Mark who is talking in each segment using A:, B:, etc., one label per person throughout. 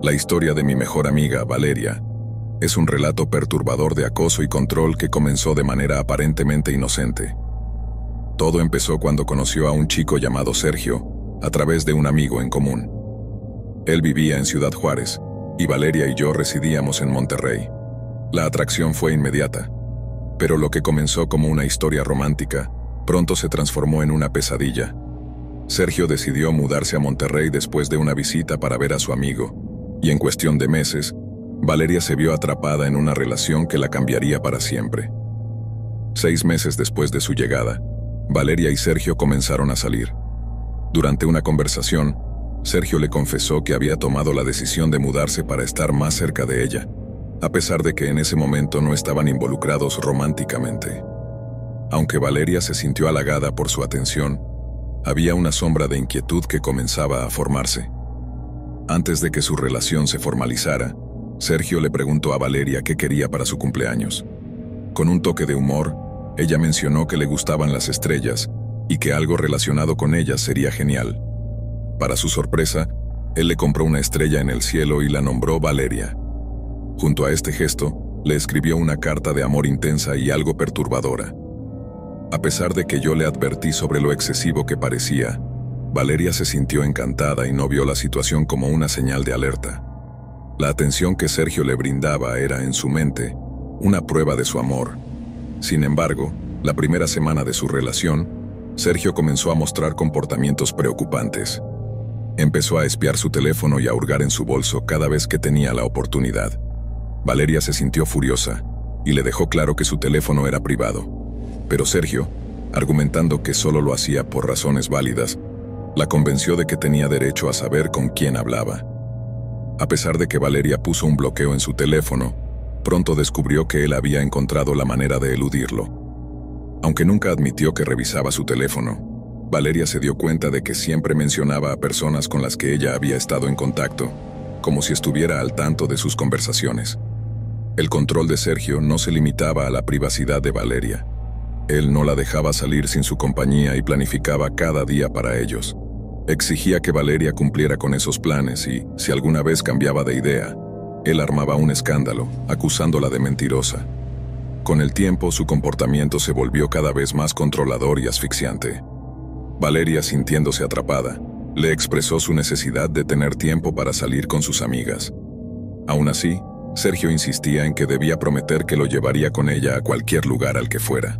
A: La historia de mi mejor amiga, Valeria, es un relato perturbador de acoso y control que comenzó de manera aparentemente inocente. Todo empezó cuando conoció a un chico llamado Sergio, a través de un amigo en común. Él vivía en Ciudad Juárez, y Valeria y yo residíamos en Monterrey. La atracción fue inmediata, pero lo que comenzó como una historia romántica, pronto se transformó en una pesadilla. Sergio decidió mudarse a Monterrey después de una visita para ver a su amigo, y en cuestión de meses, Valeria se vio atrapada en una relación que la cambiaría para siempre. 6 meses después de su llegada, Valeria y Sergio comenzaron a salir. Durante una conversación, Sergio le confesó que había tomado la decisión de mudarse para estar más cerca de ella, a pesar de que en ese momento no estaban involucrados románticamente. Aunque Valeria se sintió halagada por su atención, había una sombra de inquietud que comenzaba a formarse. Antes de que su relación se formalizara, Sergio le preguntó a Valeria qué quería para su cumpleaños. Con un toque de humor, ella mencionó que le gustaban las estrellas y que algo relacionado con ellas sería genial. Para su sorpresa, él le compró una estrella en el cielo y la nombró Valeria. Junto a este gesto, le escribió una carta de amor intensa y algo perturbadora. A pesar de que yo le advertí sobre lo excesivo que parecía, Valeria se sintió encantada y no vio la situación como una señal de alerta. La atención que Sergio le brindaba era, en su mente, una prueba de su amor. Sin embargo, la primera semana de su relación, Sergio comenzó a mostrar comportamientos preocupantes. Empezó a espiar su teléfono y a hurgar en su bolso cada vez que tenía la oportunidad. Valeria se sintió furiosa y le dejó claro que su teléfono era privado. Pero Sergio, argumentando que solo lo hacía por razones válidas, la convenció de que tenía derecho a saber con quién hablaba. A pesar de que Valeria puso un bloqueo en su teléfono, pronto descubrió que él había encontrado la manera de eludirlo. Aunque nunca admitió que revisaba su teléfono, Valeria se dio cuenta de que siempre mencionaba a personas con las que ella había estado en contacto, como si estuviera al tanto de sus conversaciones. El control de Sergio no se limitaba a la privacidad de Valeria. Él no la dejaba salir sin su compañía y planificaba cada día para ellos. Exigía que Valeria cumpliera con esos planes y, si alguna vez cambiaba de idea, él armaba un escándalo, acusándola de mentirosa. Con el tiempo, su comportamiento se volvió cada vez más controlador y asfixiante. Valeria, sintiéndose atrapada, le expresó su necesidad de tener tiempo para salir con sus amigas. Aún así, Sergio insistía en que debía prometer que lo llevaría con ella a cualquier lugar al que fuera.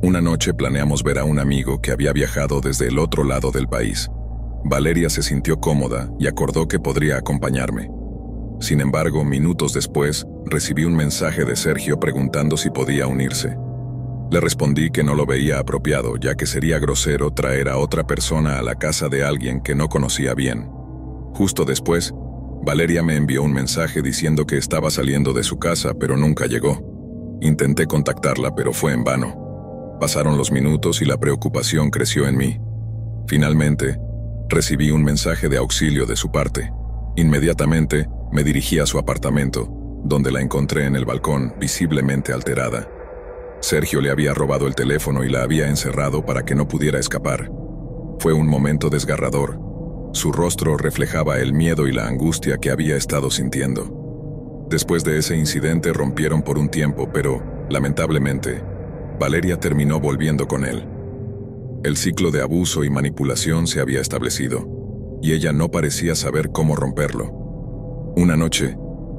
A: Una noche planeamos ver a un amigo que había viajado desde el otro lado del país. Valeria se sintió cómoda y acordó que podría acompañarme. Sin embargo, minutos después, recibí un mensaje de Sergio preguntando si podía unirse. Le respondí que no lo veía apropiado, ya que sería grosero traer a otra persona a la casa de alguien que no conocía bien. Justo después, Valeria me envió un mensaje diciendo que estaba saliendo de su casa, pero nunca llegó. Intenté contactarla, pero fue en vano. Pasaron los minutos y la preocupación creció en mí. Finalmente, recibí un mensaje de auxilio de su parte. Inmediatamente, me dirigí a su apartamento, donde la encontré en el balcón, visiblemente alterada. Sergio le había robado el teléfono y la había encerrado para que no pudiera escapar. Fue un momento desgarrador. Su rostro reflejaba el miedo y la angustia que había estado sintiendo. Después de ese incidente rompieron por un tiempo, pero, lamentablemente, Valeria terminó volviendo con él. El ciclo de abuso y manipulación se había establecido, y ella no parecía saber cómo romperlo. Una noche,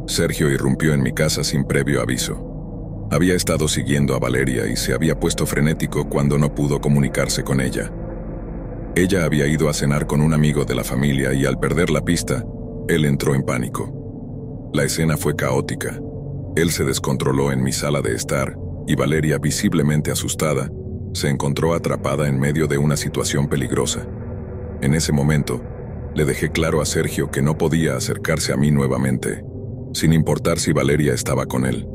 A: Sergio irrumpió en mi casa sin previo aviso. Había estado siguiendo a Valeria y se había puesto frenético cuando no pudo comunicarse con ella. Ella había ido a cenar con un amigo de la familia y al perder la pista, él entró en pánico. La escena fue caótica. Él se descontroló en mi sala de estar y Valeria, visiblemente asustada, se encontró atrapada en medio de una situación peligrosa. En ese momento, le dejé claro a Sergio que no podía acercarse a mí nuevamente, sin importar si Valeria estaba con él.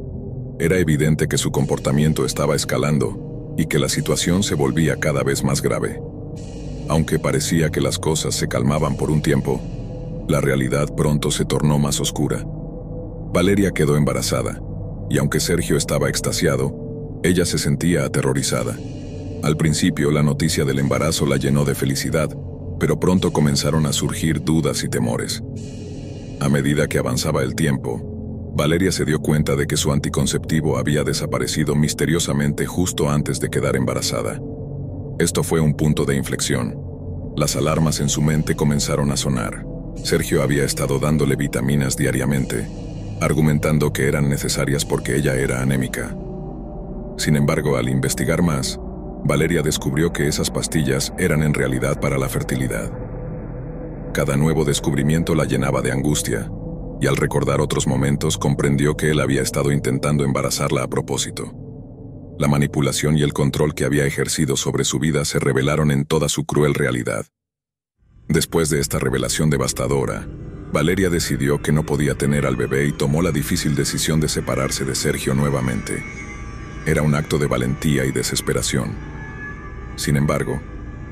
A: Era evidente que su comportamiento estaba escalando y que la situación se volvía cada vez más grave. Aunque parecía que las cosas se calmaban por un tiempo, la realidad pronto se tornó más oscura. Valeria quedó embarazada, y aunque Sergio estaba extasiado, ella se sentía aterrorizada. Al principio, la noticia del embarazo la llenó de felicidad, pero pronto comenzaron a surgir dudas y temores. A medida que avanzaba el tiempo, Valeria se dio cuenta de que su anticonceptivo había desaparecido misteriosamente justo antes de quedar embarazada. Esto fue un punto de inflexión. Las alarmas en su mente comenzaron a sonar. Sergio había estado dándole vitaminas diariamente, argumentando que eran necesarias porque ella era anémica. Sin embargo, al investigar más, Valeria descubrió que esas pastillas eran en realidad para la fertilidad. Cada nuevo descubrimiento la llenaba de angustia, y al recordar otros momentos comprendió que él había estado intentando embarazarla a propósito. La manipulación y el control que había ejercido sobre su vida se revelaron en toda su cruel realidad. Después de esta revelación devastadora, Valeria decidió que no podía tener al bebé y tomó la difícil decisión de separarse de Sergio nuevamente. Era un acto de valentía y desesperación. Sin embargo,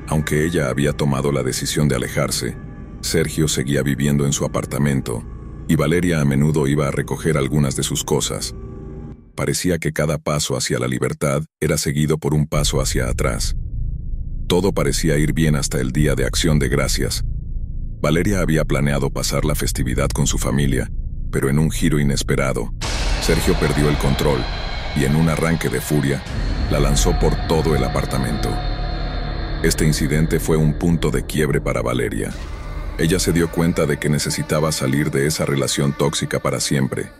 A: aunque ella había tomado la decisión de alejarse, Sergio seguía viviendo en su apartamento y Valeria a menudo iba a recoger algunas de sus cosas. Parecía que cada paso hacia la libertad era seguido por un paso hacia atrás. Todo parecía ir bien hasta el Día de Acción de Gracias. Valeria había planeado pasar la festividad con su familia, pero en un giro inesperado, Sergio perdió el control y en un arranque de furia, la lanzó por todo el apartamento. Este incidente fue un punto de quiebre para Valeria. Ella se dio cuenta de que necesitaba salir de esa relación tóxica para siempre.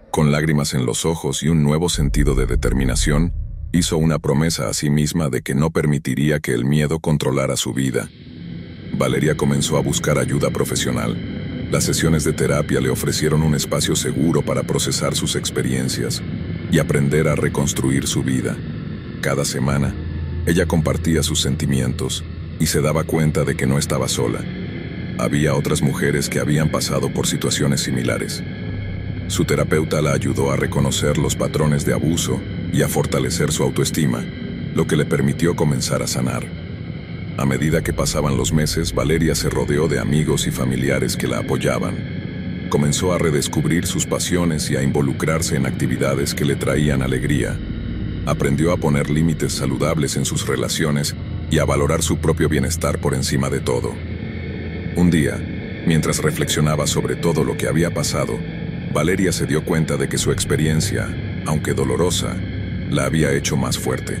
A: Con lágrimas en los ojos y un nuevo sentido de determinación, hizo una promesa a sí misma de que no permitiría que el miedo controlara su vida. Valeria comenzó a buscar ayuda profesional. Las sesiones de terapia le ofrecieron un espacio seguro para procesar sus experiencias y aprender a reconstruir su vida. Cada semana, ella compartía sus sentimientos y se daba cuenta de que no estaba sola. Había otras mujeres que habían pasado por situaciones similares. Su terapeuta la ayudó a reconocer los patrones de abuso y a fortalecer su autoestima, lo que le permitió comenzar a sanar. A medida que pasaban los meses, Valeria se rodeó de amigos y familiares que la apoyaban. Comenzó a redescubrir sus pasiones y a involucrarse en actividades que le traían alegría. Aprendió a poner límites saludables en sus relaciones y a valorar su propio bienestar por encima de todo. Un día, mientras reflexionaba sobre todo lo que había pasado, Valeria se dio cuenta de que su experiencia, aunque dolorosa, la había hecho más fuerte.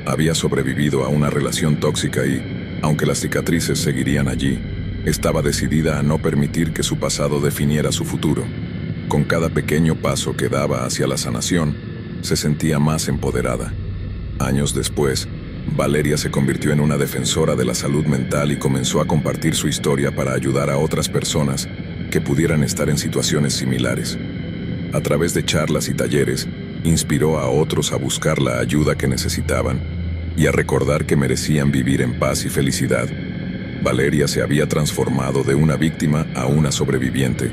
A: Había sobrevivido a una relación tóxica y, aunque las cicatrices seguirían allí, estaba decidida a no permitir que su pasado definiera su futuro. Con cada pequeño paso que daba hacia la sanación, se sentía más empoderada. Años después, Valeria se convirtió en una defensora de la salud mental y comenzó a compartir su historia para ayudar a otras personas que pudieran estar en situaciones similares. A través de charlas y talleres, inspiró a otros a buscar la ayuda que necesitaban y a recordar que merecían vivir en paz y felicidad. Valeria se había transformado de una víctima a una sobreviviente,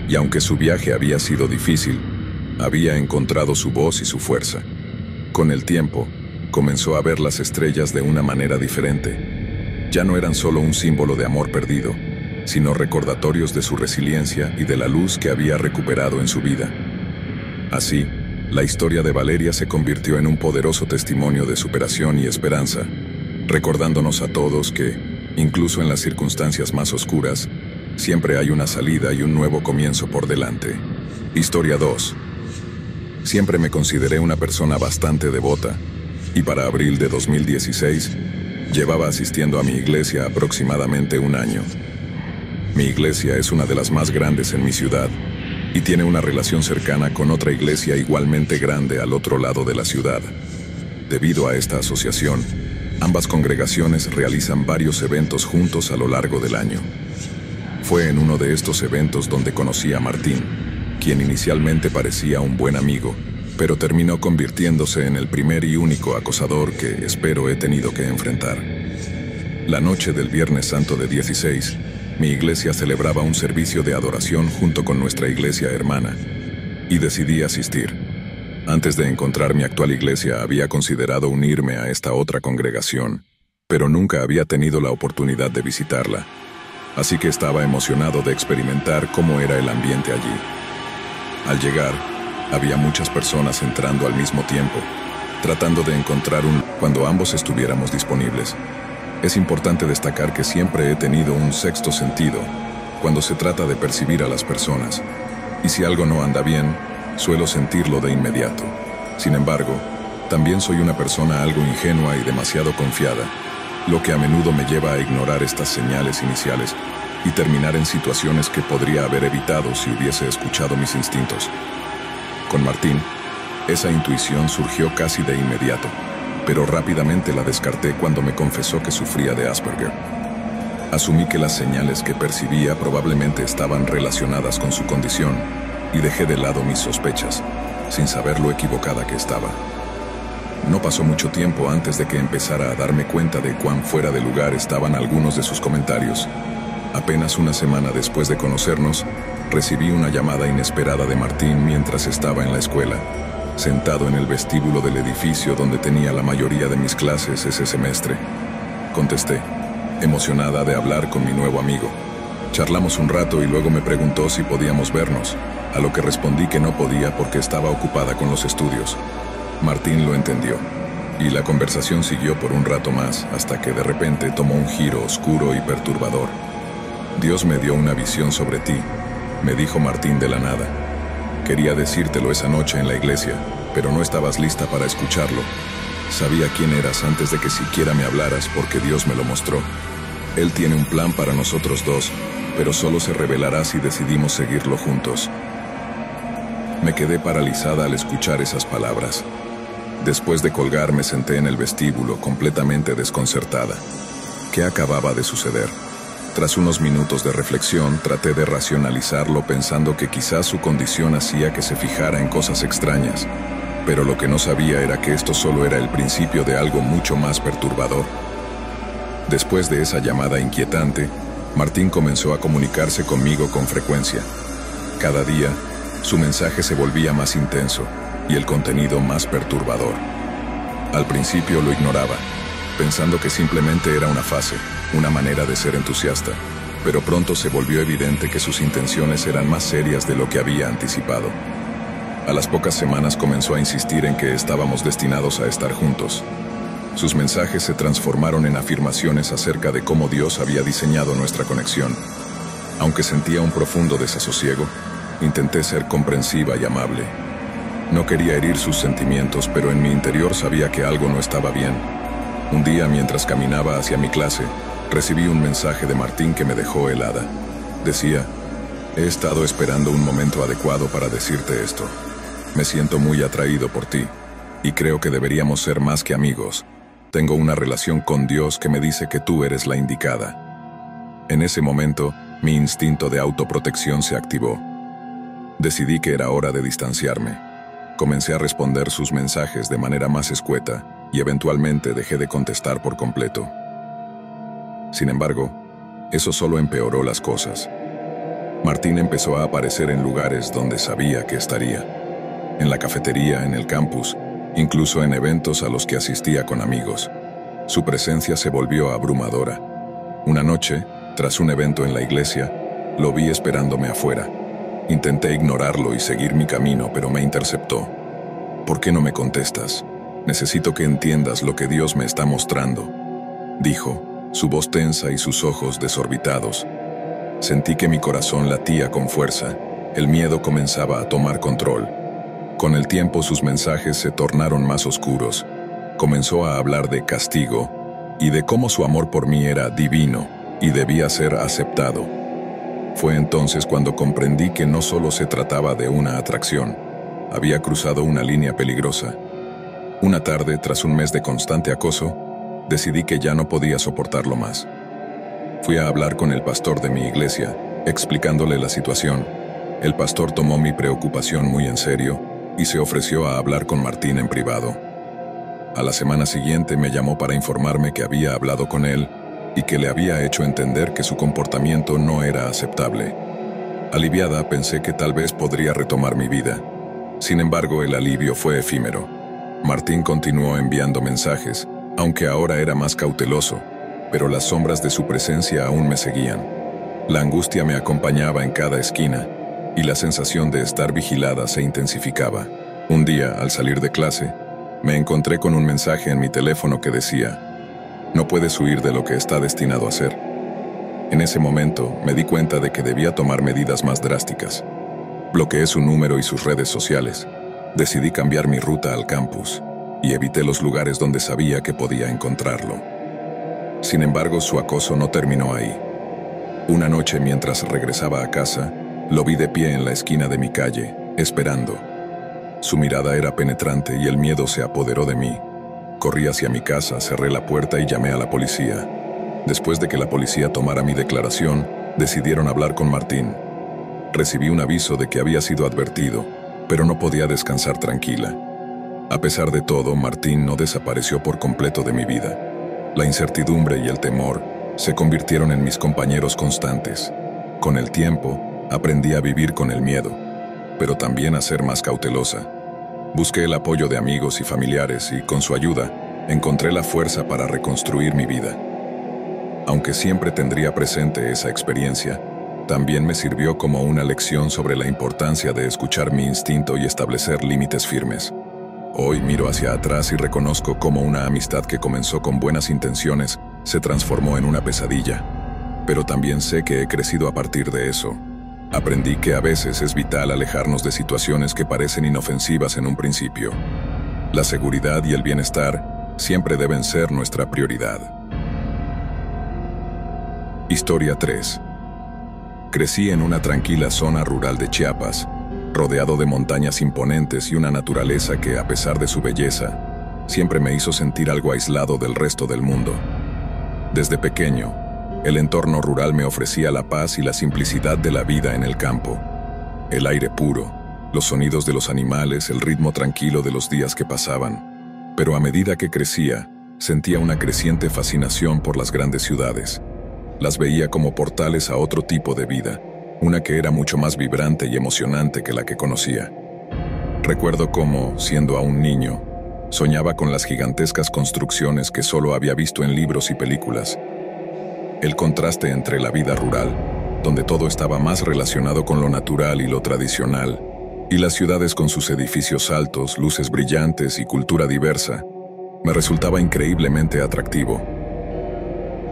A: y aunque su viaje había sido difícil, había encontrado su voz y su fuerza. Con el tiempo, comenzó a ver las estrellas de una manera diferente. Ya no eran solo un símbolo de amor perdido, sino recordatorios de su resiliencia y de la luz que había recuperado en su vida. Así, la historia de Valeria se convirtió en un poderoso testimonio de superación y esperanza, recordándonos a todos que, incluso en las circunstancias más oscuras, siempre hay una salida y un nuevo comienzo por delante. Historia 2. Siempre me consideré una persona bastante devota, y para abril de 2016, llevaba asistiendo a mi iglesia aproximadamente un año. Mi iglesia es una de las más grandes en mi ciudad, y tiene una relación cercana con otra iglesia igualmente grande al otro lado de la ciudad. Debido a esta asociación, ambas congregaciones realizan varios eventos juntos a lo largo del año. Fue en uno de estos eventos donde conocí a Martín, quien inicialmente parecía un buen amigo, pero terminó convirtiéndose en el primer y único acosador que, espero, he tenido que enfrentar. La noche del Viernes Santo de 16, mi iglesia celebraba un servicio de adoración junto con nuestra iglesia hermana, y decidí asistir. Antes de encontrar mi actual iglesia había considerado unirme a esta otra congregación, pero nunca había tenido la oportunidad de visitarla, así que estaba emocionado de experimentar cómo era el ambiente allí. Al llegar, había muchas personas entrando al mismo tiempo, tratando de encontrar cuando ambos estuviéramos disponibles. Es importante destacar que siempre he tenido un sexto sentido, cuando se trata de percibir a las personas, y si algo no anda bien, suelo sentirlo de inmediato. Sin embargo, también soy una persona algo ingenua y demasiado confiada, lo que a menudo me lleva a ignorar estas señales iniciales y terminar en situaciones que podría haber evitado si hubiese escuchado mis instintos. Con Martín, esa intuición surgió casi de inmediato, pero rápidamente la descarté cuando me confesó que sufría de Asperger. Asumí que las señales que percibía probablemente estaban relacionadas con su condición y dejé de lado mis sospechas, sin saber lo equivocada que estaba. No pasó mucho tiempo antes de que empezara a darme cuenta de cuán fuera de lugar estaban algunos de sus comentarios. Apenas una semana después de conocernos, recibí una llamada inesperada de Martín mientras estaba en la escuela, sentado en el vestíbulo del edificio donde tenía la mayoría de mis clases ese semestre. Contesté, emocionada de hablar con mi nuevo amigo. Charlamos un rato y luego me preguntó si podíamos vernos, a lo que respondí que no podía porque estaba ocupada con los estudios. Martín lo entendió, y la conversación siguió por un rato más hasta que de repente tomó un giro oscuro y perturbador. Dios me dio una visión sobre ti, me dijo Martín de la nada. Quería decírtelo esa noche en la iglesia, pero no estabas lista para escucharlo. Sabía quién eras antes de que siquiera me hablaras porque Dios me lo mostró. Él tiene un plan para nosotros dos, pero solo se revelará si decidimos seguirlo juntos. Me quedé paralizada al escuchar esas palabras. Después de colgar me senté en el vestíbulo completamente desconcertada. ¿Qué acababa de suceder? Tras unos minutos de reflexión, traté de racionalizarlo pensando que quizás su condición hacía que se fijara en cosas extrañas, pero lo que no sabía era que esto solo era el principio de algo mucho más perturbador. Después de esa llamada inquietante, Martín comenzó a comunicarse conmigo con frecuencia. Cada día, su mensaje se volvía más intenso y el contenido más perturbador. Al principio lo ignoraba, pensando que simplemente era una fase, una manera de ser entusiasta, pero pronto se volvió evidente que sus intenciones eran más serias de lo que había anticipado. A las pocas semanas comenzó a insistir en que estábamos destinados a estar juntos. Sus mensajes se transformaron en afirmaciones acerca de cómo Dios había diseñado nuestra conexión. Aunque sentía un profundo desasosiego, intenté ser comprensiva y amable. No quería herir sus sentimientos, pero en mi interior sabía que algo no estaba bien. Un día, mientras caminaba hacia mi clase, recibí un mensaje de Martín que me dejó helada. Decía, he estado esperando un momento adecuado para decirte esto. Me siento muy atraído por ti, y creo que deberíamos ser más que amigos. Tengo una relación con Dios que me dice que tú eres la indicada. En ese momento, mi instinto de autoprotección se activó. Decidí que era hora de distanciarme. Comencé a responder sus mensajes de manera más escueta y eventualmente dejé de contestar por completo. Sin embargo, eso solo empeoró las cosas. Martín empezó a aparecer en lugares donde sabía que estaría. En la cafetería, en el campus, incluso en eventos a los que asistía con amigos. Su presencia se volvió abrumadora. Una noche, tras un evento en la iglesia, lo vi esperándome afuera. Intenté ignorarlo y seguir mi camino, pero me interceptó. ¿Por qué no me contestas? Necesito que entiendas lo que Dios me está mostrando, dijo, su voz tensa y sus ojos desorbitados. Sentí que mi corazón latía con fuerza. El miedo comenzaba a tomar control. Con el tiempo sus mensajes se tornaron más oscuros. Comenzó a hablar de castigo y de cómo su amor por mí era divino y debía ser aceptado. Fue entonces cuando comprendí que no solo se trataba de una atracción, había cruzado una línea peligrosa. Una tarde, tras un mes de constante acoso, decidí que ya no podía soportarlo más. Fui a hablar con el pastor de mi iglesia, explicándole la situación. El pastor tomó mi preocupación muy en serio y se ofreció a hablar con Martín en privado. A la semana siguiente me llamó para informarme que había hablado con él y que le había hecho entender que su comportamiento no era aceptable. Aliviada, pensé que tal vez podría retomar mi vida. Sin embargo, el alivio fue efímero. Martín continuó enviando mensajes, aunque ahora era más cauteloso, pero las sombras de su presencia aún me seguían. La angustia me acompañaba en cada esquina, y la sensación de estar vigilada se intensificaba. Un día, al salir de clase, me encontré con un mensaje en mi teléfono que decía: no puedes huir de lo que está destinado a ser. En ese momento, me di cuenta de que debía tomar medidas más drásticas. Bloqueé su número y sus redes sociales. Decidí cambiar mi ruta al campus y evité los lugares donde sabía que podía encontrarlo. Sin embargo, su acoso no terminó ahí. Una noche, mientras regresaba a casa, lo vi de pie en la esquina de mi calle, esperando. Su mirada era penetrante y el miedo se apoderó de mí. Corrí hacia mi casa, cerré la puerta y llamé a la policía. Después de que la policía tomara mi declaración, decidieron hablar con Martín. Recibí un aviso de que había sido advertido, pero no podía descansar tranquila. A pesar de todo, Martín no desapareció por completo de mi vida. La incertidumbre y el temor se convirtieron en mis compañeros constantes. Con el tiempo, aprendí a vivir con el miedo, pero también a ser más cautelosa. Busqué el apoyo de amigos y familiares y, con su ayuda, encontré la fuerza para reconstruir mi vida. Aunque siempre tendría presente esa experiencia, también me sirvió como una lección sobre la importancia de escuchar mi instinto y establecer límites firmes. Hoy miro hacia atrás y reconozco cómo una amistad que comenzó con buenas intenciones se transformó en una pesadilla. Pero también sé que he crecido a partir de eso. Aprendí que a veces es vital alejarnos de situaciones que parecen inofensivas en un principio. La seguridad y el bienestar siempre deben ser nuestra prioridad. Historia 3. Crecí en una tranquila zona rural de Chiapas, rodeado de montañas imponentes y una naturaleza que, a pesar de su belleza, siempre me hizo sentir algo aislado del resto del mundo. Desde pequeño, el entorno rural me ofrecía la paz y la simplicidad de la vida en el campo. El aire puro, los sonidos de los animales, el ritmo tranquilo de los días que pasaban. Pero a medida que crecía, sentía una creciente fascinación por las grandes ciudades. Las veía como portales a otro tipo de vida, una que era mucho más vibrante y emocionante que la que conocía. Recuerdo cómo, siendo aún niño, soñaba con las gigantescas construcciones que solo había visto en libros y películas. El contraste entre la vida rural, donde todo estaba más relacionado con lo natural y lo tradicional, y las ciudades con sus edificios altos, luces brillantes y cultura diversa, me resultaba increíblemente atractivo.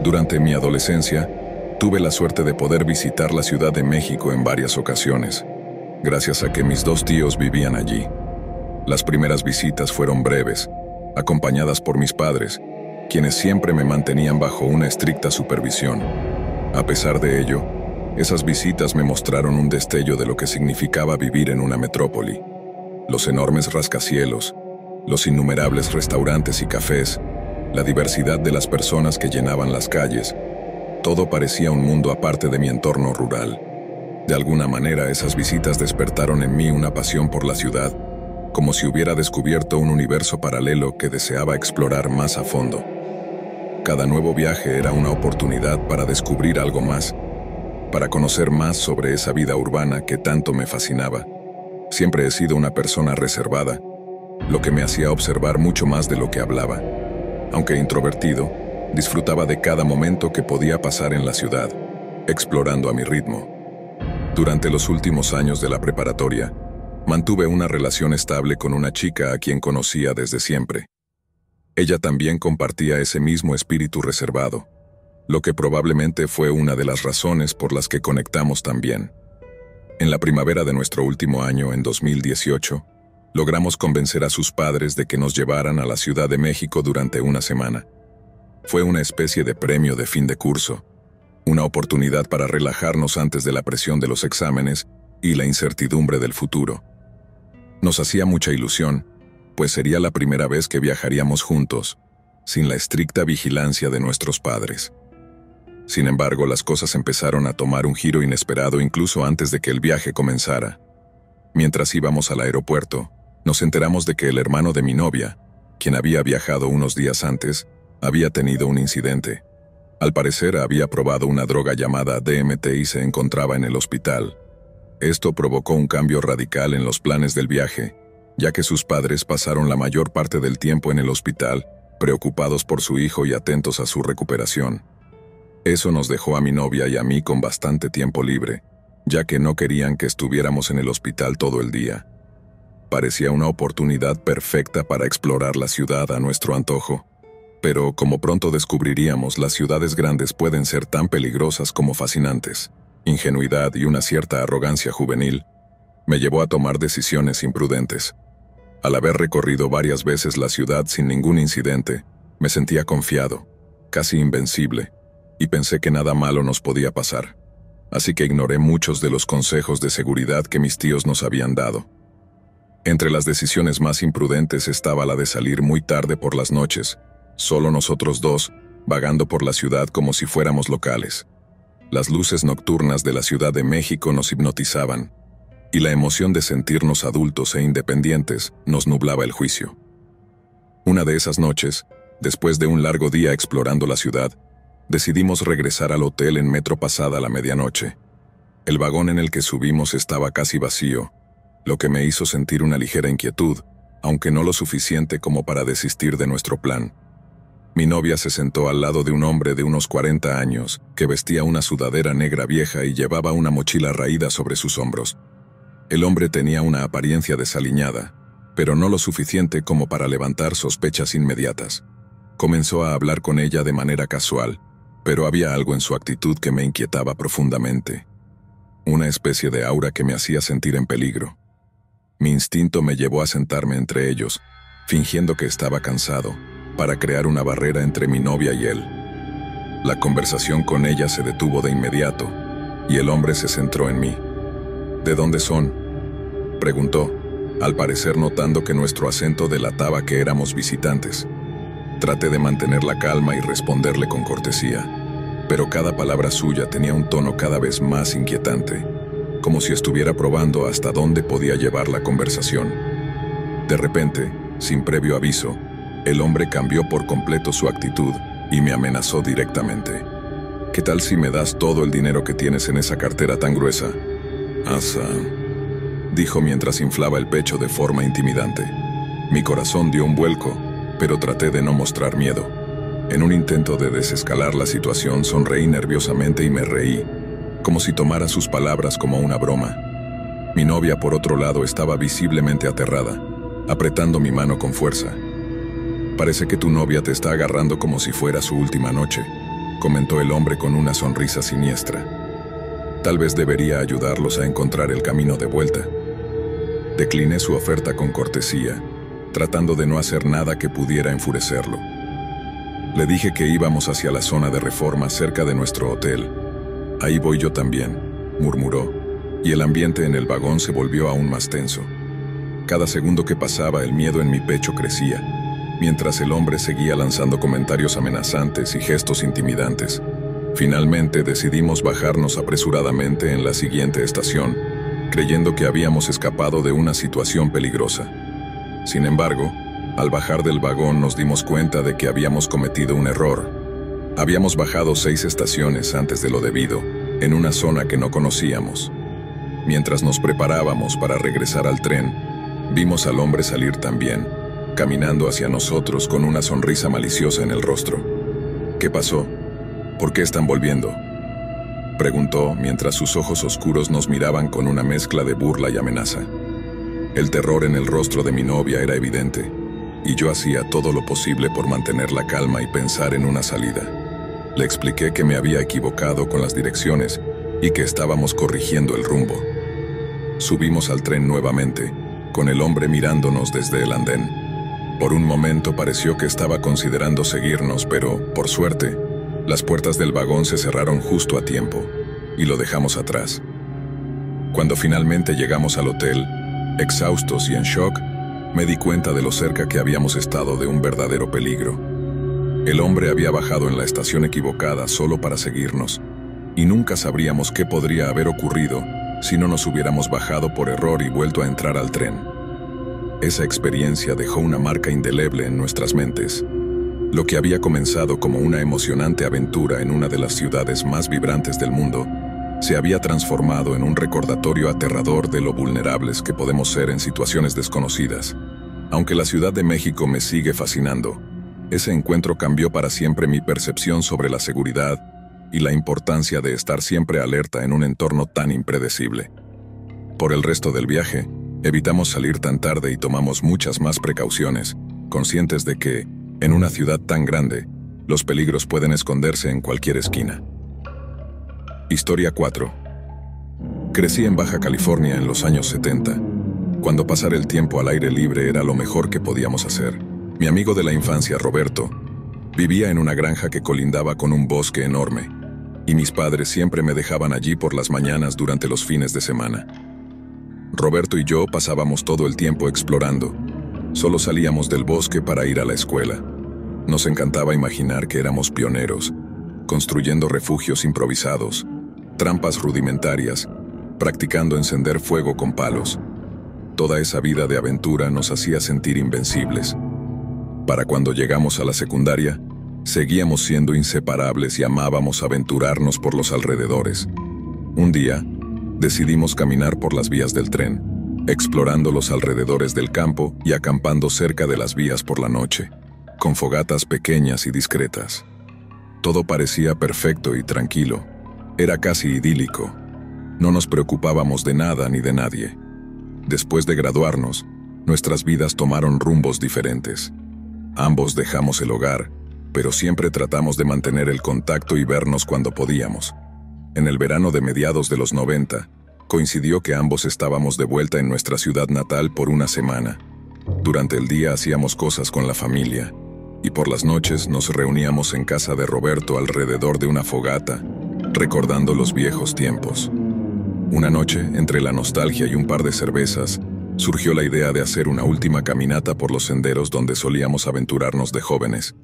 A: Durante mi adolescencia, tuve la suerte de poder visitar la Ciudad de México en varias ocasiones, gracias a que mis dos tíos vivían allí. Las primeras visitas fueron breves, acompañadas por mis padres, quienes siempre me mantenían bajo una estricta supervisión. A pesar de ello, esas visitas me mostraron un destello de lo que significaba vivir en una metrópoli. Los enormes rascacielos, los innumerables restaurantes y cafés, la diversidad de las personas que llenaban las calles, todo parecía un mundo aparte de mi entorno rural. De alguna manera, esas visitas despertaron en mí una pasión por la ciudad, como si hubiera descubierto un universo paralelo que deseaba explorar más a fondo. Cada nuevo viaje era una oportunidad para descubrir algo más, para conocer más sobre esa vida urbana que tanto me fascinaba. Siempre he sido una persona reservada, lo que me hacía observar mucho más de lo que hablaba. Aunque introvertido, disfrutaba de cada momento que podía pasar en la ciudad, explorando a mi ritmo. Durante los últimos años de la preparatoria, mantuve una relación estable con una chica a quien conocía desde siempre. Ella también compartía ese mismo espíritu reservado, lo que probablemente fue una de las razones por las que conectamos tan bien. En la primavera de nuestro último año, en 2018, logramos convencer a sus padres de que nos llevaran a la Ciudad de México durante una semana. Fue una especie de premio de fin de curso, una oportunidad para relajarnos antes de la presión de los exámenes y la incertidumbre del futuro. Nos hacía mucha ilusión, pues sería la primera vez que viajaríamos juntos, sin la estricta vigilancia de nuestros padres. Sin embargo, las cosas empezaron a tomar un giro inesperado incluso antes de que el viaje comenzara. Mientras íbamos al aeropuerto, nos enteramos de que el hermano de mi novia, quien había viajado unos días antes, había tenido un incidente. Al parecer había probado una droga llamada DMT y se encontraba en el hospital. Esto provocó un cambio radical en los planes del viaje, ya que sus padres pasaron la mayor parte del tiempo en el hospital, preocupados por su hijo y atentos a su recuperación. Eso nos dejó a mi novia y a mí con bastante tiempo libre, ya que no querían que estuviéramos en el hospital todo el día. Parecía una oportunidad perfecta para explorar la ciudad a nuestro antojo. Pero, como pronto descubriríamos, las ciudades grandes pueden ser tan peligrosas como fascinantes. Ingenuidad y una cierta arrogancia juvenil me llevó a tomar decisiones imprudentes. Al haber recorrido varias veces la ciudad sin ningún incidente, me sentía confiado, casi invencible, y pensé que nada malo nos podía pasar. Así que ignoré muchos de los consejos de seguridad que mis tíos nos habían dado. Entre las decisiones más imprudentes estaba la de salir muy tarde por las noches, solo nosotros dos, vagando por la ciudad como si fuéramos locales. Las luces nocturnas de la Ciudad de México nos hipnotizaban, y la emoción de sentirnos adultos e independientes nos nublaba el juicio. Una de esas noches, después de un largo día explorando la ciudad, decidimos regresar al hotel en metro pasada la medianoche. El vagón en el que subimos estaba casi vacío, lo que me hizo sentir una ligera inquietud, aunque no lo suficiente como para desistir de nuestro plan. Mi novia se sentó al lado de un hombre de unos 40 años, que vestía una sudadera negra vieja y llevaba una mochila raída sobre sus hombros. El hombre tenía una apariencia desaliñada, pero no lo suficiente como para levantar sospechas inmediatas. Comenzó a hablar con ella de manera casual, pero había algo en su actitud que me inquietaba profundamente. Una especie de aura que me hacía sentir en peligro. Mi instinto me llevó a sentarme entre ellos, fingiendo que estaba cansado, para crear una barrera entre mi novia y él. La conversación con ella se detuvo de inmediato, y el hombre se centró en mí. ¿De dónde son?, preguntó, al parecer notando que nuestro acento delataba que éramos visitantes. Traté de mantener la calma y responderle con cortesía, pero cada palabra suya tenía un tono cada vez más inquietante, como si estuviera probando hasta dónde podía llevar la conversación. De repente, sin previo aviso, el hombre cambió por completo su actitud y me amenazó directamente. ¿Qué tal si me das todo el dinero que tienes en esa cartera tan gruesa? Asa, dijo mientras inflaba el pecho de forma intimidante. Mi corazón dio un vuelco, pero traté de no mostrar miedo. En un intento de desescalar la situación, sonreí nerviosamente y me reí, como si tomara sus palabras como una broma. Mi novia, por otro lado, estaba visiblemente aterrada, apretando mi mano con fuerza. Parece que tu novia te está agarrando como si fuera su última noche, comentó el hombre con una sonrisa siniestra. Tal vez debería ayudarlos a encontrar el camino de vuelta. Decliné su oferta con cortesía, tratando de no hacer nada que pudiera enfurecerlo. Le dije que íbamos hacia la zona de Reforma cerca de nuestro hotel. Ahí voy yo también, murmuró, y el ambiente en el vagón se volvió aún más tenso. Cada segundo que pasaba, el miedo en mi pecho crecía, mientras el hombre seguía lanzando comentarios amenazantes y gestos intimidantes. Finalmente decidimos bajarnos apresuradamente en la siguiente estación, creyendo que habíamos escapado de una situación peligrosa. Sin embargo, al bajar del vagón nos dimos cuenta de que habíamos cometido un error. Habíamos bajado 6 estaciones antes de lo debido, en una zona que no conocíamos. Mientras nos preparábamos para regresar al tren, vimos al hombre salir también, caminando hacia nosotros con una sonrisa maliciosa en el rostro. ¿Qué pasó? ¿Por qué están volviendo?, preguntó mientras sus ojos oscuros nos miraban con una mezcla de burla y amenaza. El terror en el rostro de mi novia era evidente, y yo hacía todo lo posible por mantener la calma y pensar en una salida. Le expliqué que me había equivocado con las direcciones y que estábamos corrigiendo el rumbo. Subimos al tren nuevamente, con el hombre mirándonos desde el andén. Por un momento pareció que estaba considerando seguirnos, pero, por suerte, las puertas del vagón se cerraron justo a tiempo, y lo dejamos atrás. Cuando finalmente llegamos al hotel, exhaustos y en shock, me di cuenta de lo cerca que habíamos estado de un verdadero peligro. El hombre había bajado en la estación equivocada solo para seguirnos, y nunca sabríamos qué podría haber ocurrido si no nos hubiéramos bajado por error y vuelto a entrar al tren. Esa experiencia dejó una marca indeleble en nuestras mentes. Lo que había comenzado como una emocionante aventura en una de las ciudades más vibrantes del mundo, se había transformado en un recordatorio aterrador de lo vulnerables que podemos ser en situaciones desconocidas. Aunque la Ciudad de México me sigue fascinando, ese encuentro cambió para siempre mi percepción sobre la seguridad y la importancia de estar siempre alerta en un entorno tan impredecible. Por el resto del viaje, evitamos salir tan tarde y tomamos muchas más precauciones, conscientes de que, En una ciudad tan grande, los peligros pueden esconderse en cualquier esquina. Historia 4. Crecí en Baja California en los años 70, cuando pasar el tiempo al aire libre era lo mejor que podíamos hacer. Mi amigo de la infancia, Roberto, vivía en una granja que colindaba con un bosque enorme, y mis padres siempre me dejaban allí por las mañanas durante los fines de semana. Roberto y yo pasábamos todo el tiempo explorando. Solo salíamos del bosque para ir a la escuela. Nos encantaba imaginar que éramos pioneros, construyendo refugios improvisados, trampas rudimentarias, practicando encender fuego con palos. Toda esa vida de aventura nos hacía sentir invencibles. Para cuando llegamos a la secundaria, seguíamos siendo inseparables y amábamos aventurarnos por los alrededores. Un día, decidimos caminar por las vías del tren, explorando los alrededores del campo y acampando cerca de las vías por la noche, con fogatas pequeñas y discretas. Todo parecía perfecto y tranquilo. Era casi idílico. No nos preocupábamos de nada ni de nadie. Después de graduarnos, nuestras vidas tomaron rumbos diferentes. Ambos dejamos el hogar, pero siempre tratamos de mantener el contacto y vernos cuando podíamos. En el verano de mediados de los 90, coincidió que ambos estábamos de vuelta en nuestra ciudad natal por una semana. Durante el día hacíamos cosas con la familia, y por las noches nos reuníamos en casa de Roberto alrededor de una fogata, recordando los viejos tiempos. Una noche, entre la nostalgia y un par de cervezas, surgió la idea de hacer una última caminata por los senderos donde solíamos aventurarnos de jóvenes.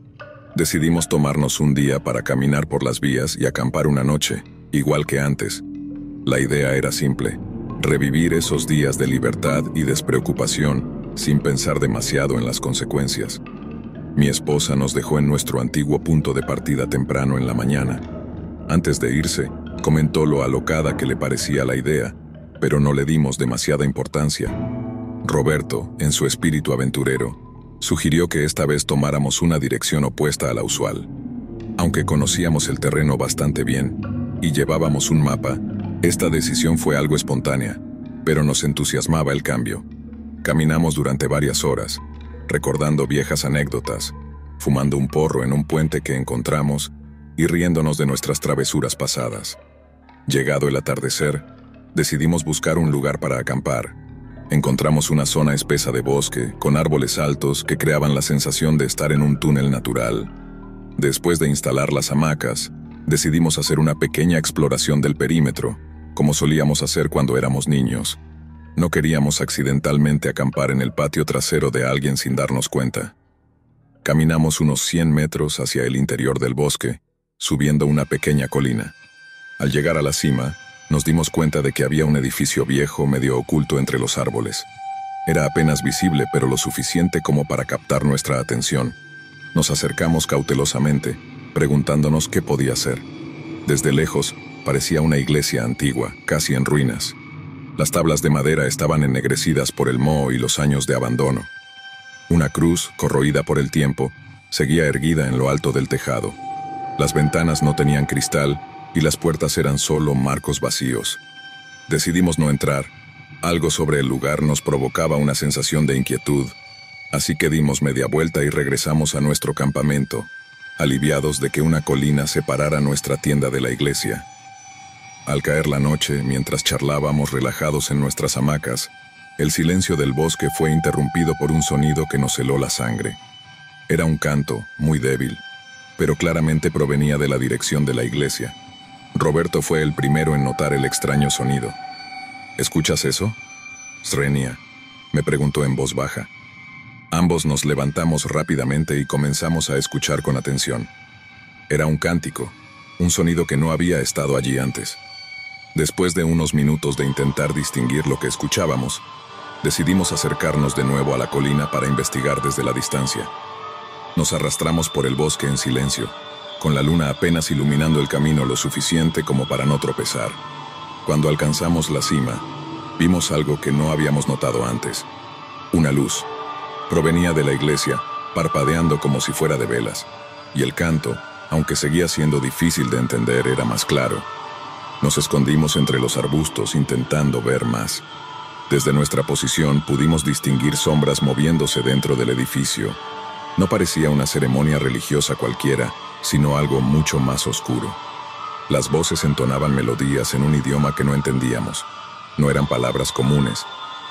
A: Decidimos tomarnos un día para caminar por las vías y acampar una noche, igual que antes. La idea era simple: revivir esos días de libertad y despreocupación sin pensar demasiado en las consecuencias. Mi esposa nos dejó en nuestro antiguo punto de partida temprano en la mañana. Antes de irse, comentó lo alocada que le parecía la idea, pero no le dimos demasiada importancia. Roberto, en su espíritu aventurero, sugirió que esta vez tomáramos una dirección opuesta a la usual. Aunque conocíamos el terreno bastante bien y llevábamos un mapa, esta decisión fue algo espontánea, pero nos entusiasmaba el cambio. Caminamos durante varias horas, recordando viejas anécdotas, fumando un porro en un puente que encontramos y riéndonos de nuestras travesuras pasadas. Llegado el atardecer, decidimos buscar un lugar para acampar. Encontramos una zona espesa de bosque, con árboles altos que creaban la sensación de estar en un túnel natural. Después de instalar las hamacas, decidimos hacer una pequeña exploración del perímetro, como solíamos hacer cuando éramos niños. No queríamos accidentalmente acampar en el patio trasero de alguien sin darnos cuenta. Caminamos unos 100 metros hacia el interior del bosque, subiendo una pequeña colina. Al llegar a la cima, nos dimos cuenta de que había un edificio viejo medio oculto entre los árboles. Era apenas visible, pero lo suficiente como para captar nuestra atención. Nos acercamos cautelosamente, preguntándonos qué podía ser. Desde lejos, parecía una iglesia antigua, casi en ruinas. Las tablas de madera estaban ennegrecidas por el moho y los años de abandono. Una cruz, corroída por el tiempo, seguía erguida en lo alto del tejado. Las ventanas no tenían cristal y las puertas eran solo marcos vacíos. Decidimos no entrar. Algo sobre el lugar nos provocaba una sensación de inquietud, así que dimos media vuelta y regresamos a nuestro campamento, aliviados de que una colina separara nuestra tienda de la iglesia. Al caer la noche, mientras charlábamos relajados en nuestras hamacas, el silencio del bosque fue interrumpido por un sonido que nos heló la sangre. Era un canto, muy débil, pero claramente provenía de la dirección de la iglesia. Roberto fue el primero en notar el extraño sonido. ¿Escuchas eso? Srenia, me preguntó en voz baja. Ambos nos levantamos rápidamente y comenzamos a escuchar con atención. Era un cántico, un sonido que no había estado allí antes. Después de unos minutos de intentar distinguir lo que escuchábamos, decidimos acercarnos de nuevo a la colina para investigar desde la distancia. Nos arrastramos por el bosque en silencio, con la luna apenas iluminando el camino lo suficiente como para no tropezar. Cuando alcanzamos la cima, vimos algo que no habíamos notado antes. Una luz. Provenía de la iglesia, parpadeando como si fuera de velas, y el canto, aunque seguía siendo difícil de entender, era más claro. Nos escondimos entre los arbustos intentando ver más. Desde nuestra posición pudimos distinguir sombras moviéndose dentro del edificio. No parecía una ceremonia religiosa cualquiera, sino algo mucho más oscuro. Las voces entonaban melodías en un idioma que no entendíamos. No eran palabras comunes,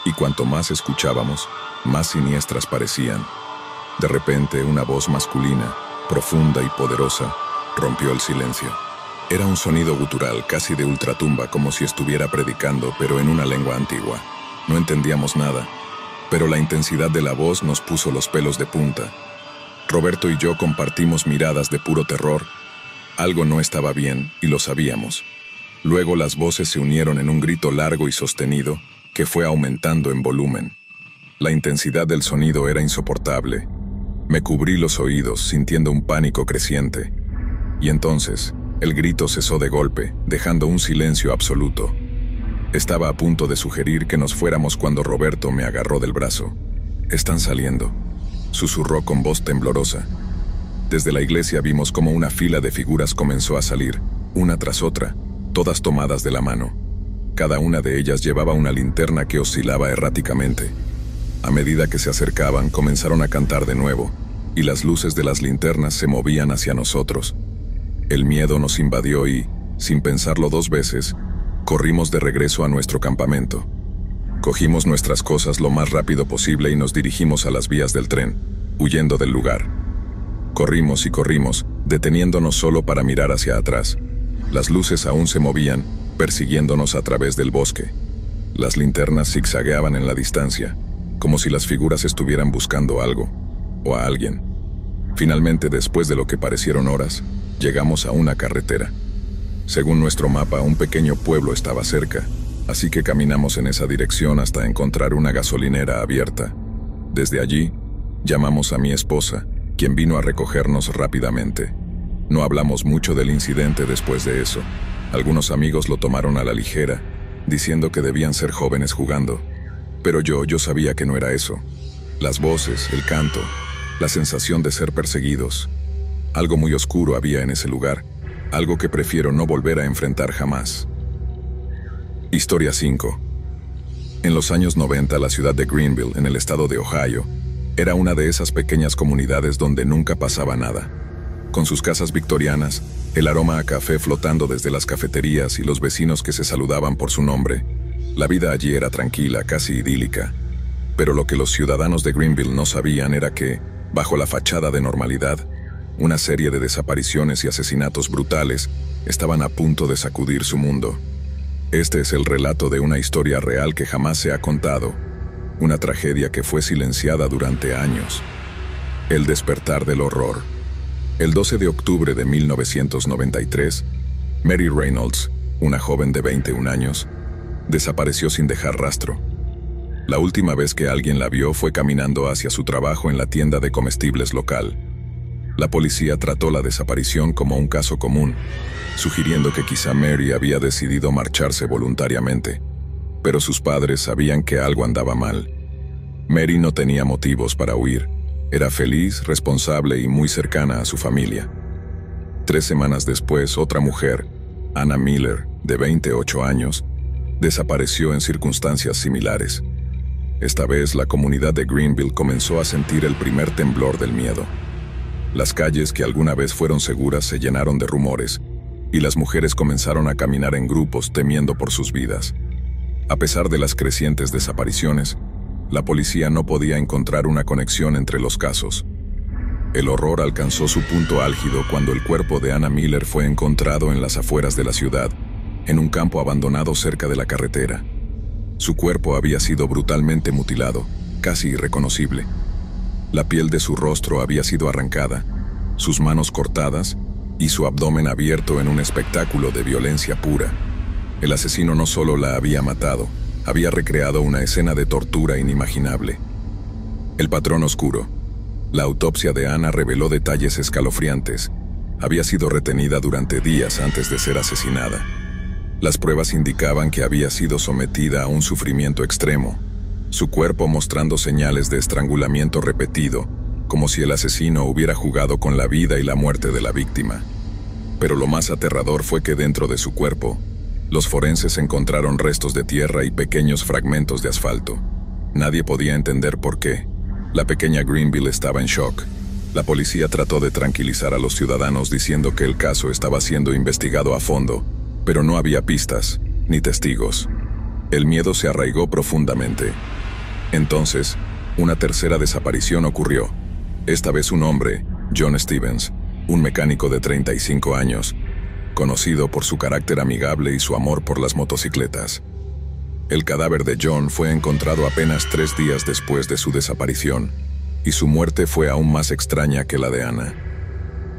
A: y cuanto más escuchábamos, más siniestras parecían. De repente, una voz masculina, profunda y poderosa, rompió el silencio. Era un sonido gutural, casi de ultratumba, como si estuviera predicando, pero en una lengua antigua. No entendíamos nada, pero la intensidad de la voz nos puso los pelos de punta. Roberto y yo compartimos miradas de puro terror. Algo no estaba bien, y lo sabíamos. Luego las voces se unieron en un grito largo y sostenido, que fue aumentando en volumen. La intensidad del sonido era insoportable. Me cubrí los oídos, sintiendo un pánico creciente. Y entonces, el grito cesó de golpe, dejando un silencio absoluto. Estaba a punto de sugerir que nos fuéramos cuando Roberto me agarró del brazo. «Están saliendo», susurró con voz temblorosa. Desde la iglesia vimos cómo una fila de figuras comenzó a salir, una tras otra, todas tomadas de la mano. Cada una de ellas llevaba una linterna que oscilaba erráticamente. A medida que se acercaban, comenzaron a cantar de nuevo, y las luces de las linternas se movían hacia nosotros. El miedo nos invadió y, sin pensarlo dos veces, corrimos de regreso a nuestro campamento. Cogimos nuestras cosas lo más rápido posible y nos dirigimos a las vías del tren, huyendo del lugar. Corrimos y corrimos, deteniéndonos solo para mirar hacia atrás. Las luces aún se movían, persiguiéndonos a través del bosque. Las linternas zigzagueaban en la distancia, como si las figuras estuvieran buscando algo, o a alguien. Finalmente, después de lo que parecieron horas, llegamos a una carretera. Según nuestro mapa, un pequeño pueblo estaba cerca, así que caminamos en esa dirección hasta encontrar una gasolinera abierta. Desde allí, llamamos a mi esposa, quien vino a recogernos rápidamente. No hablamos mucho del incidente después de eso. Algunos amigos lo tomaron a la ligera, diciendo que debían ser jóvenes jugando. Pero yo sabía que no era eso. Las voces, el canto, la sensación de ser perseguidos. Algo muy oscuro había en ese lugar, algo que prefiero no volver a enfrentar jamás. Historia 5. En los años 90, la ciudad de Greenville, en el estado de Ohio, era una de esas pequeñas comunidades donde nunca pasaba nada. Con sus casas victorianas, el aroma a café flotando desde las cafeterías y los vecinos que se saludaban por su nombre, la vida allí era tranquila, casi idílica. Pero lo que los ciudadanos de Greenville no sabían era que, bajo la fachada de normalidad, una serie de desapariciones y asesinatos brutales estaban a punto de sacudir su mundo. Este es el relato de una historia real que jamás se ha contado, una tragedia que fue silenciada durante años. El despertar del horror. El 12 de octubre de 1993, Mary Reynolds, una joven de 21 años, desapareció sin dejar rastro. La última vez que alguien la vio fue caminando hacia su trabajo en la tienda de comestibles local. La policía trató la desaparición como un caso común, sugiriendo que quizá Mary había decidido marcharse voluntariamente, pero sus padres sabían que algo andaba mal. Mary no tenía motivos para huir. Era feliz, responsable y muy cercana a su familia. 3 semanas después, otra mujer, Anna Miller, de 28 años, desapareció en circunstancias similares. Esta vez, la comunidad de Greenville comenzó a sentir el primer temblor del miedo. Las calles que alguna vez fueron seguras se llenaron de rumores, y las mujeres comenzaron a caminar en grupos temiendo por sus vidas. A pesar de las crecientes desapariciones, la policía no podía encontrar una conexión entre los casos. El horror alcanzó su punto álgido cuando el cuerpo de Anna Miller fue encontrado en las afueras de la ciudad, en un campo abandonado cerca de la carretera. Su cuerpo había sido brutalmente mutilado, casi irreconocible. La piel de su rostro había sido arrancada, sus manos cortadas y su abdomen abierto en un espectáculo de violencia pura. El asesino no solo la había matado, había recreado una escena de tortura inimaginable. El patrón oscuro. La autopsia de Anna reveló detalles escalofriantes. Había sido retenida durante días antes de ser asesinada. Las pruebas indicaban que había sido sometida a un sufrimiento extremo, su cuerpo mostrando señales de estrangulamiento repetido, como si el asesino hubiera jugado con la vida y la muerte de la víctima. Pero lo más aterrador fue que dentro de su cuerpo, los forenses encontraron restos de tierra y pequeños fragmentos de asfalto. Nadie podía entender por qué. La pequeña Greenville estaba en shock. La policía trató de tranquilizar a los ciudadanos diciendo que el caso estaba siendo investigado a fondo, pero no había pistas, ni testigos. El miedo se arraigó profundamente. Entonces, una tercera desaparición ocurrió. Esta vez un hombre, John Stevens, un mecánico de 35 años, conocido por su carácter amigable y su amor por las motocicletas. El cadáver de John fue encontrado apenas 3 días después de su desaparición, y su muerte fue aún más extraña que la de Anna.